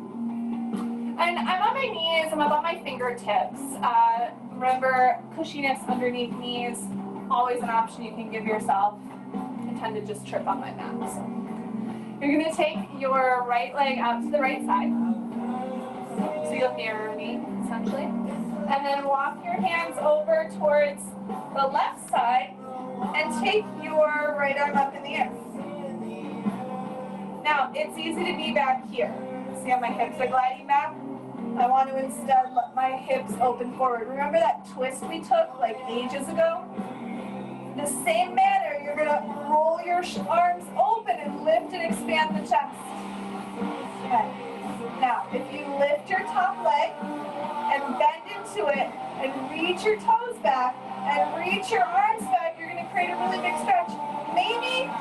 And I'm on my knees, I'm up on my fingertips. Remember, cushiness underneath knees, always an option you can give yourself. I tend to just trip on my mat. So. You're going to take your right leg out to the right side. So you'll mirror me, essentially. And then walk your hands over towards the left side and take your right arm up in the air. Now, it's easy to be back here. See how my hips are gliding back? I want to instead let my hips open forward. Remember that twist we took like ages ago? In the same manner, you're going to roll your arms open and lift and expand the chest. Okay. Now, if you lift your top leg and bend into it and reach your toes back and reach your arms back, you're going to create a really big stretch. Maybe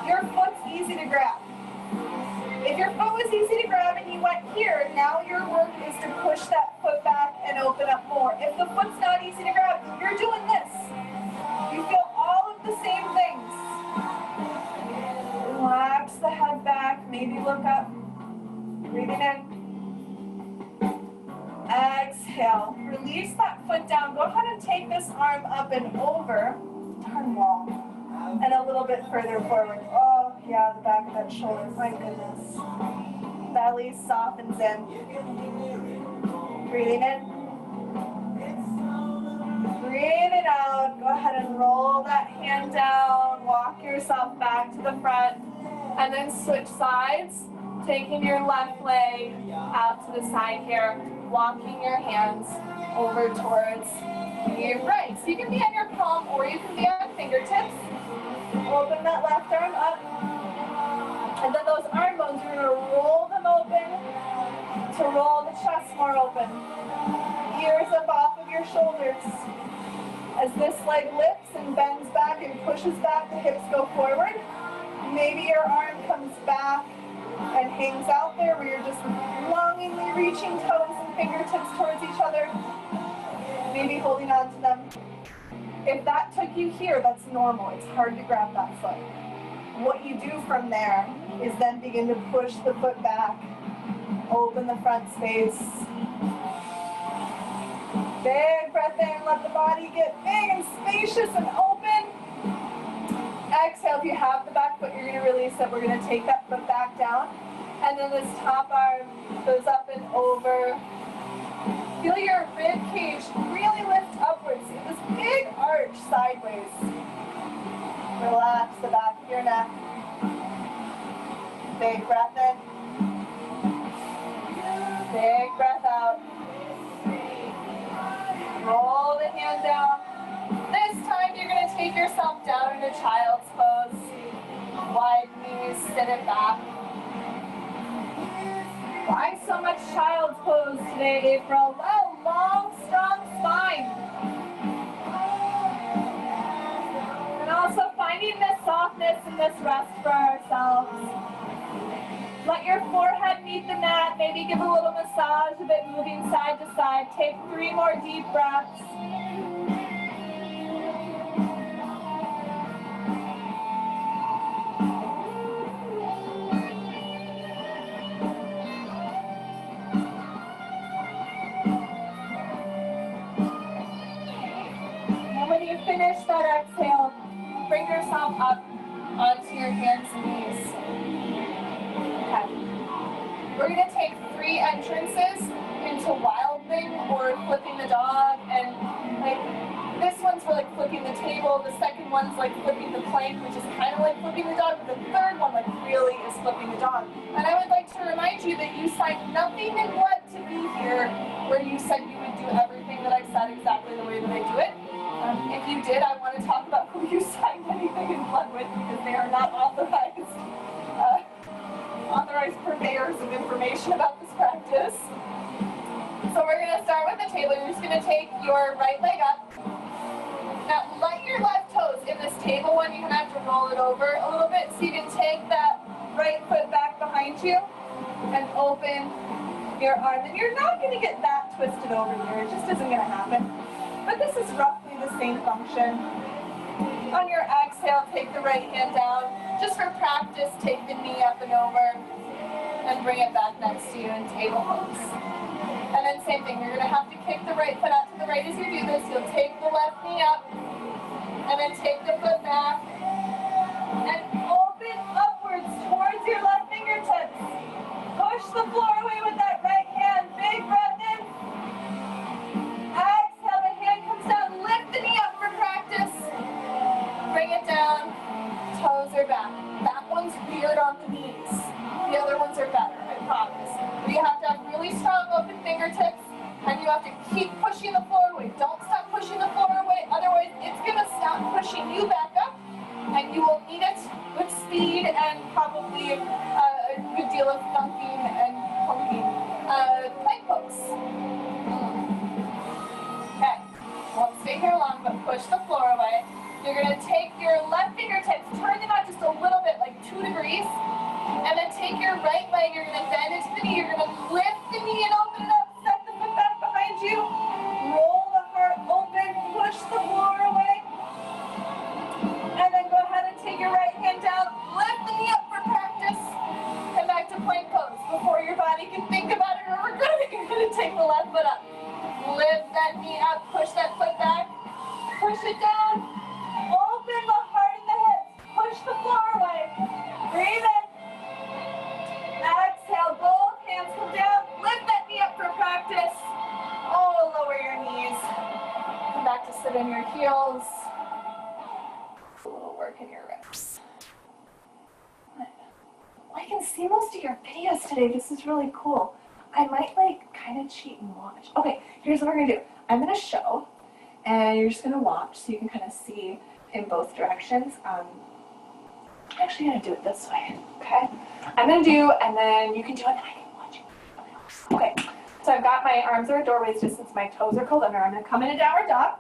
your foot's easy to grab. If your foot was easy to grab and you went here, now your work is to push that foot back and open up more. If the foot's not easy to grab, you're doing this. You feel all of the same things. Relax the head back, maybe look up. Breathing in. Exhale. Release that foot down. Go ahead and take this arm up and over. Turn long. And a little bit further forward. Oh, yeah, the back of that shoulder. My goodness. Belly softens in. Breathing in. Breathing out. Go ahead and roll that hand down. Walk yourself back to the front. And then switch sides. Taking your left leg out to the side here. Walking your hands over towards your right. So you can be on your palm or you can be on fingertips. Open that left arm up. And then those arm bones, you're going to roll them open to roll the chest more open. Ears up off of your shoulders. As this leg lifts and bends back and pushes back, the hips go forward. Maybe your arm comes back and hangs out there where you're just longingly reaching toes and fingertips towards each other. Maybe holding on to them. If that took you here, that's normal. It's hard to grab that foot. What you do from there is then begin to push the foot back. Open the front space. Big breath in. Let the body get big and spacious and open. Exhale. If you have the back foot, you're going to release it. We're going to take that foot back down. And then this top arm goes up and over. Feel your rib cage really lift upwards in this big arch sideways. Relax the back of your neck. Big breath in. Big breath out. Roll the hand down. This time you're going to take yourself down into child's pose. Wide knees, sit it back. Why so much child's pose today, April? Well, long, strong spine. And also finding this softness and this rest for ourselves. Let your forehead meet the mat. Maybe give a little massage, a bit moving side to side. Take 3 more deep breaths. When you finish that exhale, bring yourself up onto your hands and knees. Okay. We're going to take 3 entrances into wild thing or flipping the dog, and like this one's for like flipping the table, the second one's like flipping the plank, which is kind of like flipping the dog, but the third one like really is flipping the dog. And I would like to remind you that you signed nothing in blood to be here where you said you would do everything that I said exactly the way that I do it. If you did, I want to talk about who you signed anything in blood with, because they are not authorized purveyors of information about this practice. So we're going to start with the table. You're just going to take your right leg up. Now let your left toes in this table one, you're going to have to roll it over a little bit so you can take that right foot back behind you and open your arm. And you're not going to get that twisted over here. It just isn't going to happen. But this is roughly the same function. On your exhale, take the right hand down. Just for practice, take the knee up and over and bring it back next to you in table pose. And then same thing, you're going to have to kick the right foot out to the right as you do this. You'll take the left knee up and then take the foot back and open upwards towards your left fingertips. Push the floor away with that right hand. Big breath in. Exhale, the hand comes down. Lift the knee up for practice. Bring it down. Toes are back. That one's weird on the knees. The other ones are better, I promise. But you have to have really strong open fingertips, and you have to keep pushing the floor away. Don't stop pushing the floor away, otherwise it's going to stop pushing you back up, and you will need it with speed and probably a good deal of thunking and clunking. Plank pose. Okay, won't stay here long, but push the floor away. You're going to take your left fingertips, turn them out just a little bit, like 2 degrees, and then take your right leg, you're going to bend into the knee, you're going to lift the knee and open it up, set the foot back behind you, roll the heart open, push the floor away, and then go ahead and take your right hand down, lift the knee up for practice, come back to plank pose. Before your body can think about it or regret it, you're going to take the left foot up, lift that knee up, push that foot back, push it down, open the heart and the hips, push the floor away, breathe in. Exhale, both hands come down, lift that knee up for practice. Oh, lower your knees. Come back to sit on your heels. A little work in your ribs. I can see most of your videos today. This is really cool. I might kind of cheat and watch. Okay, here's what we're gonna do. I'm gonna show, and you're just gonna watch so you can kind of see in both directions. I'm actually gonna do it this way, okay? I'm gonna do, and then you can do it, and I can watch you. Okay, so I've got my arms are at doorways distance, my toes are curled under. I'm gonna come in a downward dog,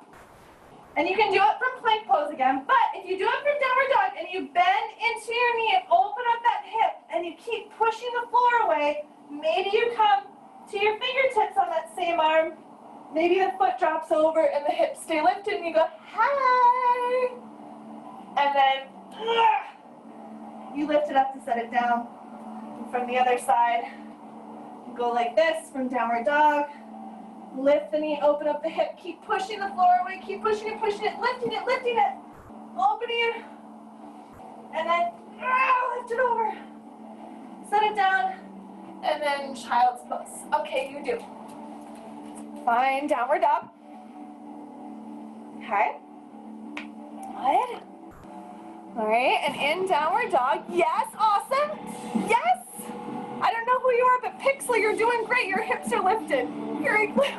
and you can do it from plank pose again, but if you do it from downward dog, and you bend into your knee and open up that hip, and you keep pushing the floor away, maybe you come to your fingertips on that same arm, maybe the foot drops over, and the hips stay lifted, and you go, hi, and then, you lift it up to set it down. And from the other side, you go like this from downward dog. Lift the knee, open up the hip, keep pushing the floor away, keep pushing it, lifting it, opening it, and then lift it over. Set it down, and then child's pose. Okay, you do. Find downward dog. Okay. Good. All right, and in downward dog. Yes, awesome. Yes. I don't know who you are, but Pixel, you're doing great. Your hips are lifted. Very good.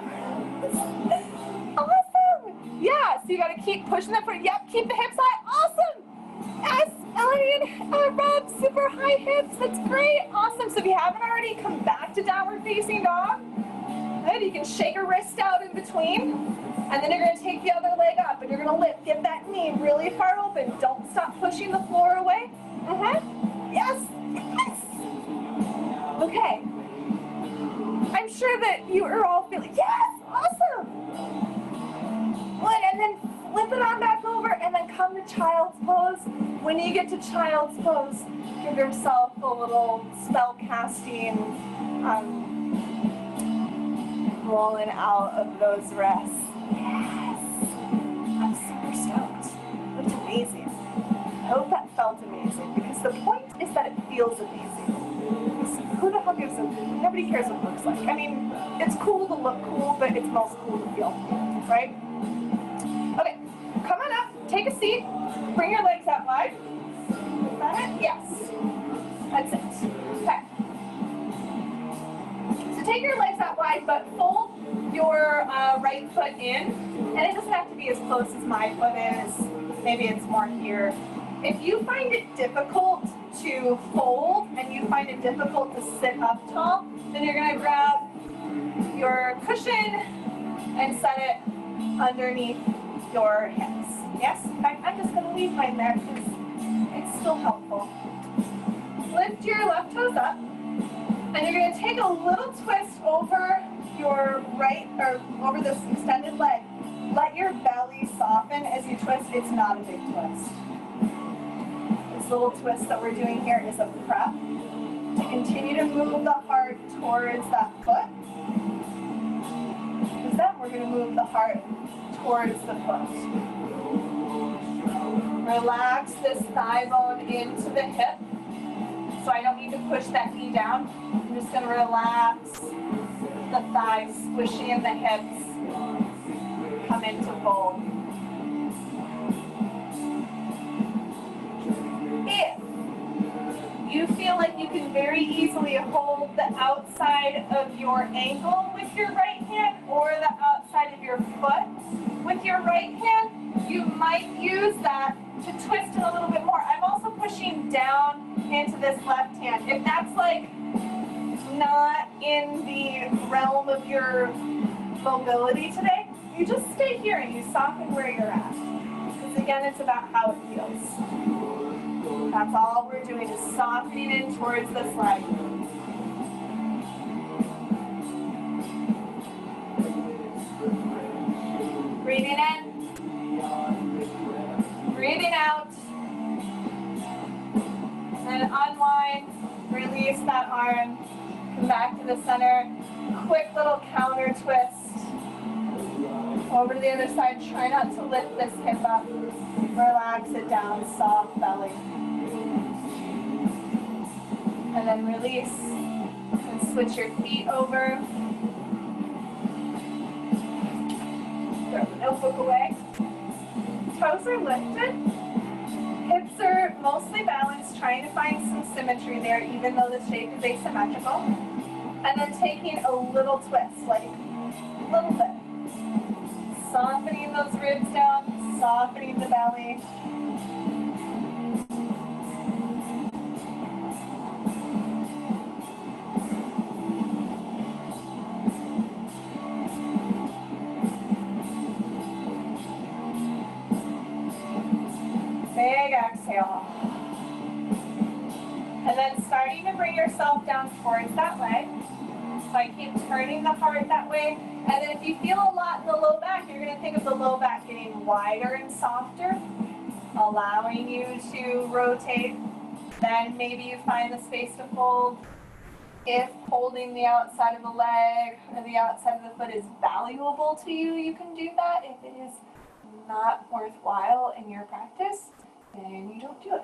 Awesome. Yeah, so you got to keep pushing that foot. Yep, keep the hips high. Awesome. Yes, Elliot, Rob, super high hips. That's great. Awesome. So if you haven't already, come back to downward facing dog. Good. You can shake a wrist out in between. And then you're going to take the other leg up and you're going to lift. Get that knee really far open. Don't stop pushing the floor away. Yes. Yes. Okay. I'm sure that you are all feeling, yes, awesome. Good. And then flip it on back over and then come to child's pose. When you get to child's pose, give yourself a little spell casting, rolling out of those rests. Yes! I'm super stoked. That's amazing. I hope that felt amazing because the point is that it feels amazing. Because who the hell gives a, nobody cares what it looks like. I mean, it's cool to look cool, but it's most cool to feel, right? Okay, come on up, take a seat, bring your legs out wide. Is that it? Yes. That's it. Okay. So take your legs out wide, but fold your right foot in, and it doesn't have to be as close as my foot is. Maybe it's more here. If you find it difficult to fold and you find it difficult to sit up tall, then you're going to grab your cushion and set it underneath your hips. Yes? In fact, I'm just going to leave mine there because it's still helpful. Lift your left toes up, and you're going to take a little twist over your right, or over this extended leg. Let your belly soften as you twist. It's not a big twist. This little twist that we're doing here is a prep to continue to move the heart towards that foot. Because then we're going to move the heart towards the foot. Relax this thigh bone into the hip. So I don't need to push that knee down. I'm just going to relax the thighs, squishing the hips. Come into fold. If you feel like you can very easily hold the outside of your ankle with your right hand or the outside of your foot with your right hand, you might use that to twist it a little bit more. I'm also pushing down into this left hand. If that's like not in the realm of your mobility today, you just stay here and you soften where you're at. Because again, it's about how it feels. That's all we're doing is softening in towards this leg. Breathing in. Breathing out. And unwind. Release that arm. Come back to the center. Quick little counter twist. Over to the other side. Try not to lift this hip up. Relax it down. Soft belly. And then release. And switch your feet over. Throw the notebook away. Toes are lifted. Hips are mostly balanced, trying to find some symmetry there, even though the shape is asymmetrical. And then taking a little twist, like a little bit. Softening those ribs down, softening the belly. Big exhale. And then starting to bring yourself down towards that leg. So I keep turning the heart that way. And then if you feel a lot in the low back, you're going to think of the low back getting wider and softer, allowing you to rotate. Then maybe you find the space to fold. If holding the outside of the leg or the outside of the foot is valuable to you, you can do that. If it is not worthwhile in your practice, then you don't do it.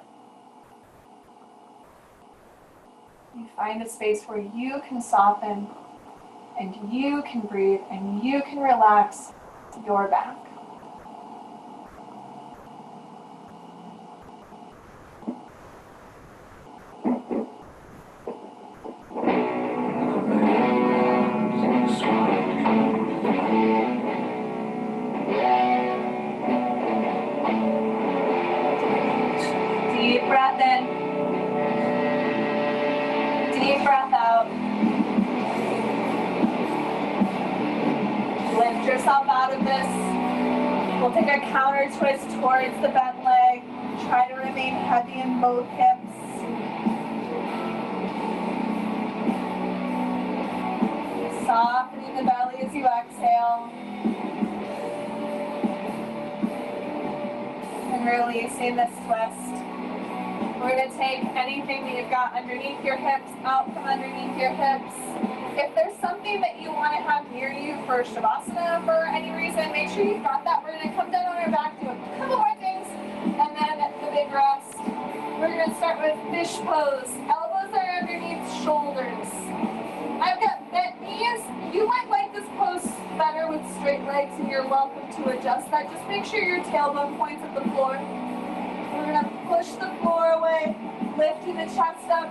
You find a space where you can soften and you can breathe and you can relax your back. Deep breath in. Deep breath out. Lift yourself out of this. We'll take a counter twist towards the bent leg. Try to remain heavy in both hips. Softening the belly as you exhale. And releasing this twist. We're going to take anything that you've got underneath your hips out from underneath your hips. If there's something that you want to have near you for Shavasana for any reason, make sure you've got that. We're going to come down on our back, do a couple more things, and then the big rest. We're going to start with fish pose. Elbows are underneath shoulders. I've got bent knees. You might like this pose better with straight legs, and you're welcome to adjust that. Just make sure your tailbone points at the floor. We're going to push the floor away, lifting the chest up.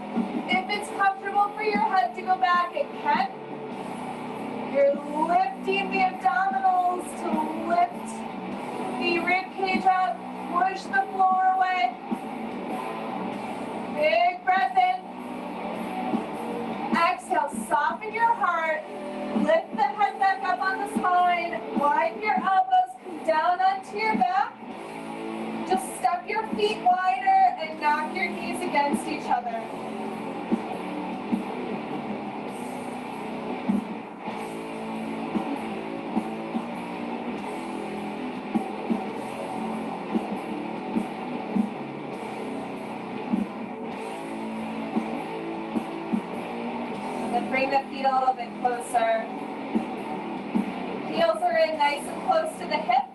If it's comfortable for your head to go back, it can. You're lifting the abdominals to lift the rib cage up. Push the floor away. Big breath in. Exhale, soften your heart. Lift the head back up on the spine. Widen your elbows, come down onto your back. Just step your feet wider and knock your knees against each other. Then bring the feet a little bit closer. Heels are in nice and close to the hips.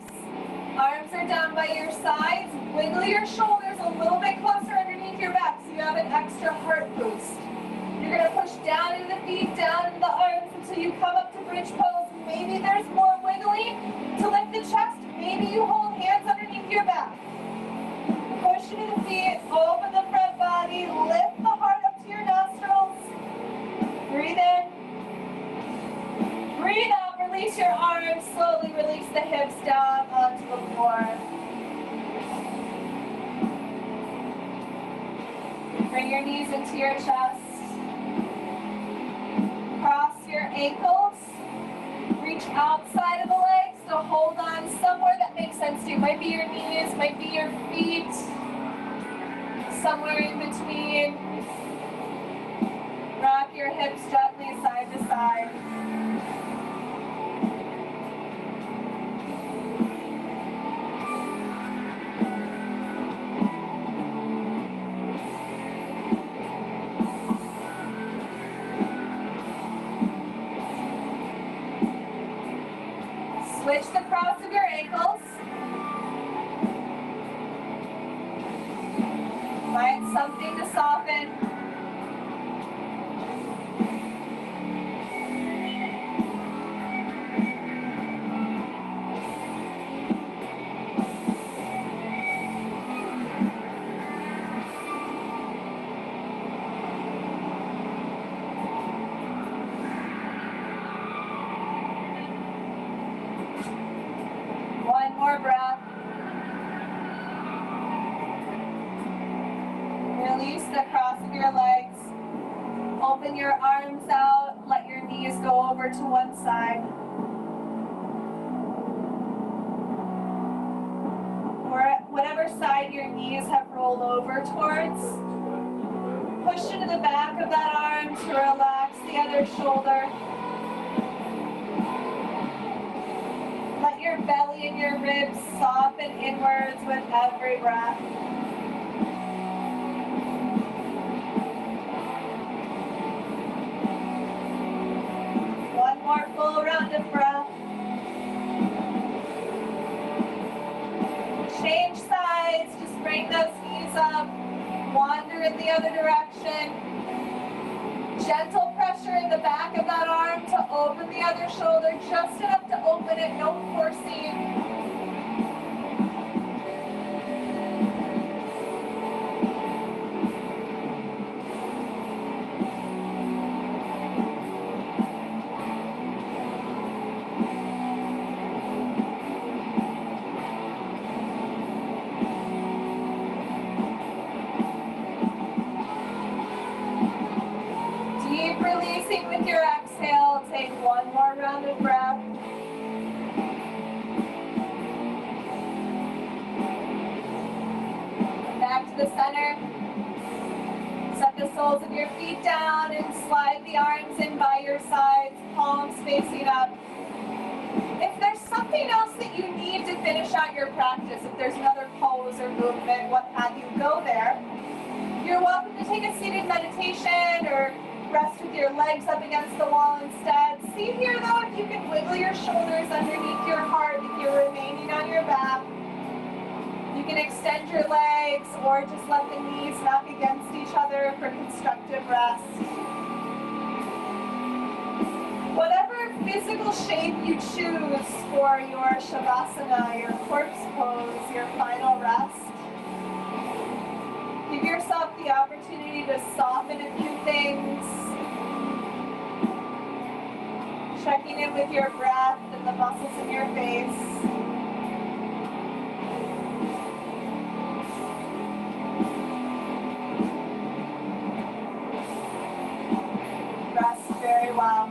Arms are down by your sides. Wiggle your shoulders a little bit closer underneath your back so you have an extra heart boost. You're going to push down into the feet, down into the arms until you come up to bridge pose. Maybe there's more wiggling to lift the chest. Maybe you hold hands underneath your back. Push into the feet, open the front body, lift the heart up to your nostrils. Breathe in. Breathe out. Release your arms, slowly release the hips down onto the floor. Bring your knees into your chest. Cross your ankles. Reach outside of the legs to hold on somewhere that makes sense to you. Might be your knees, might be your feet. Somewhere in between. Rock your hips gently side to side. Switch the cross of your ankles. Find something to soften. Breath. Release the cross of your legs. Open your arms out. Let your knees go over to one side. Or whatever side your knees have rolled over towards. Push into the back of that arm to relax the other shoulder. Let your belly and your ribs soften inwards with every breath. One more full round of breath. Change sides, just bring those knees up. Wander in the other direction. Gentle pressure in the back of that arm to open the other shoulder, just enough to open it, no forcing. Deep releasing with your exhale. Take one more round of breath. Back to the center. Set the soles of your feet down and slide the arms in by your sides, palms facing up. If there's something else that you need to finish out your practice, if there's another pose or movement, what have you, go there. You're welcome to take a seated meditation or rest with your legs up against the wall instead. See here though if you can wiggle your shoulders underneath your heart if you're remaining on your back. You can extend your legs or just let the knees knock against each other for constructive rest. Whatever physical shape you choose for your Shavasana, your corpse pose, your final rest, give yourself the opportunity to soften a few things. Checking in with your breath and the muscles in your face. Rest very well.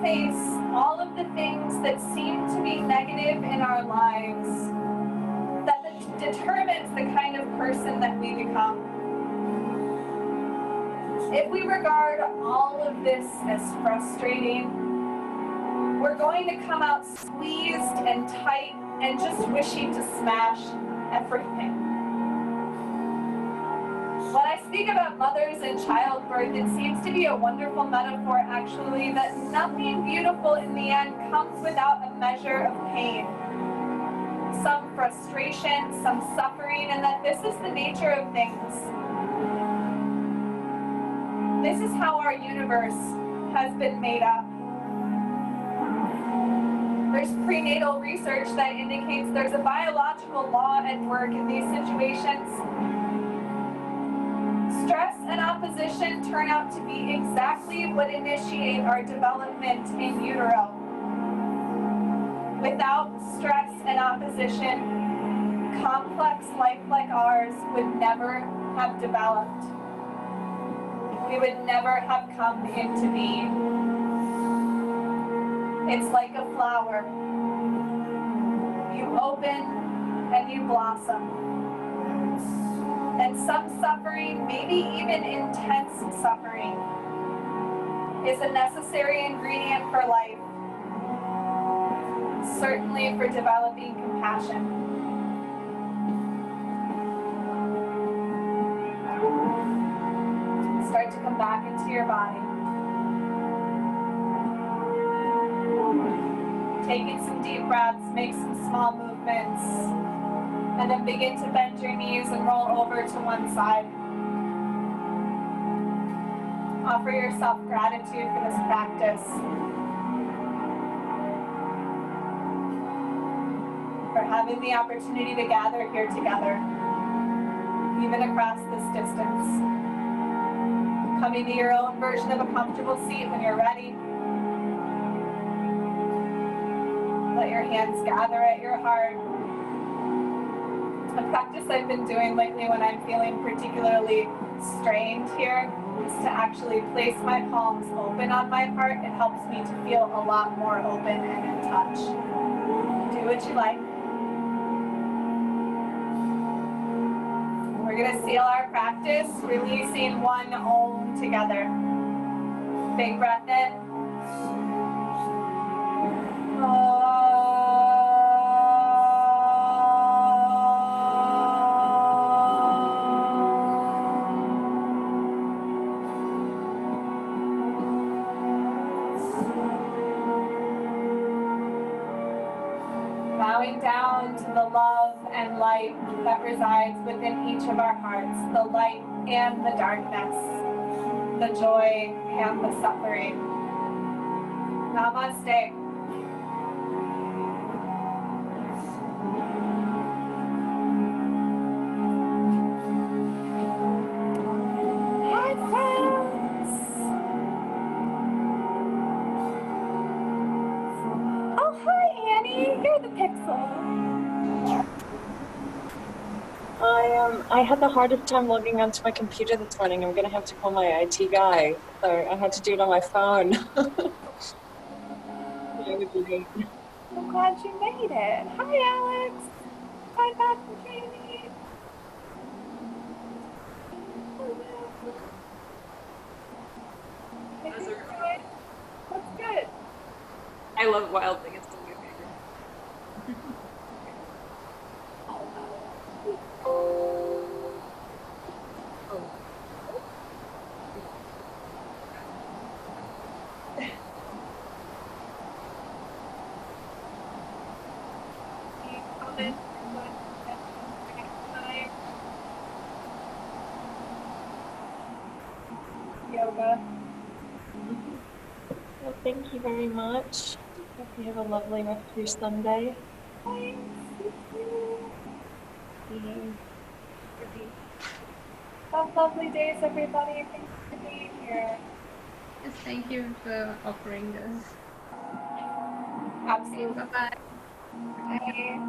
face all of the things that seem to be negative in our lives that determines the kind of person that we become. If we regard all of this as frustrating, we're going to come out squeezed and tight and just wishing to smash everything. When I speak about mothers and childbirth, it seems to be a wonderful metaphor, actually, that nothing beautiful in the end comes without a measure of pain. Some frustration, some suffering, and that this is the nature of things. This is how our universe has been made up. There's prenatal research that indicates there's a biological law at work in these situations. Stress and opposition turn out to be exactly what initiate our development in utero. Without stress and opposition, complex life like ours would never have developed. We would never have come into being. It's like a flower. You open and you blossom. And some suffering, maybe even intense suffering, is a necessary ingredient for life. Certainly for developing compassion. Start to come back into your body. Taking some deep breaths, make some small movements, and then begin to bend your knees and roll over to one side. Offer yourself gratitude for this practice. For having the opportunity to gather here together, even across this distance. Coming to your own version of a comfortable seat when you're ready. Let your hands gather at your heart. A practice I've been doing lately when I'm feeling particularly strained here is to actually place my palms open on my heart. It helps me to feel a lot more open and in touch. Do what you like. We're going to seal our practice, releasing one Om together. Big breath in. Bowing down to the love and light that resides within each of our hearts, the light and the darkness, the joy and the suffering. Namaste. Hi, friends. Oh, hi, Annie. You're the pixel. I had the hardest time logging onto my computer this morning. I'm gonna have to call my IT guy. So I had to do it on my phone. I'm glad you made it. Hi, Alex. Hi, Beth and Jamie. How's it going? That's good. I love Wild Thing. It's still my favorite. Yoga. Well, thank you very much. Hope you have a lovely rest of your Sunday. Have lovely days, everybody. Thanks for being here. Yes, thank you for offering this. Absolutely. Bye-bye. Bye.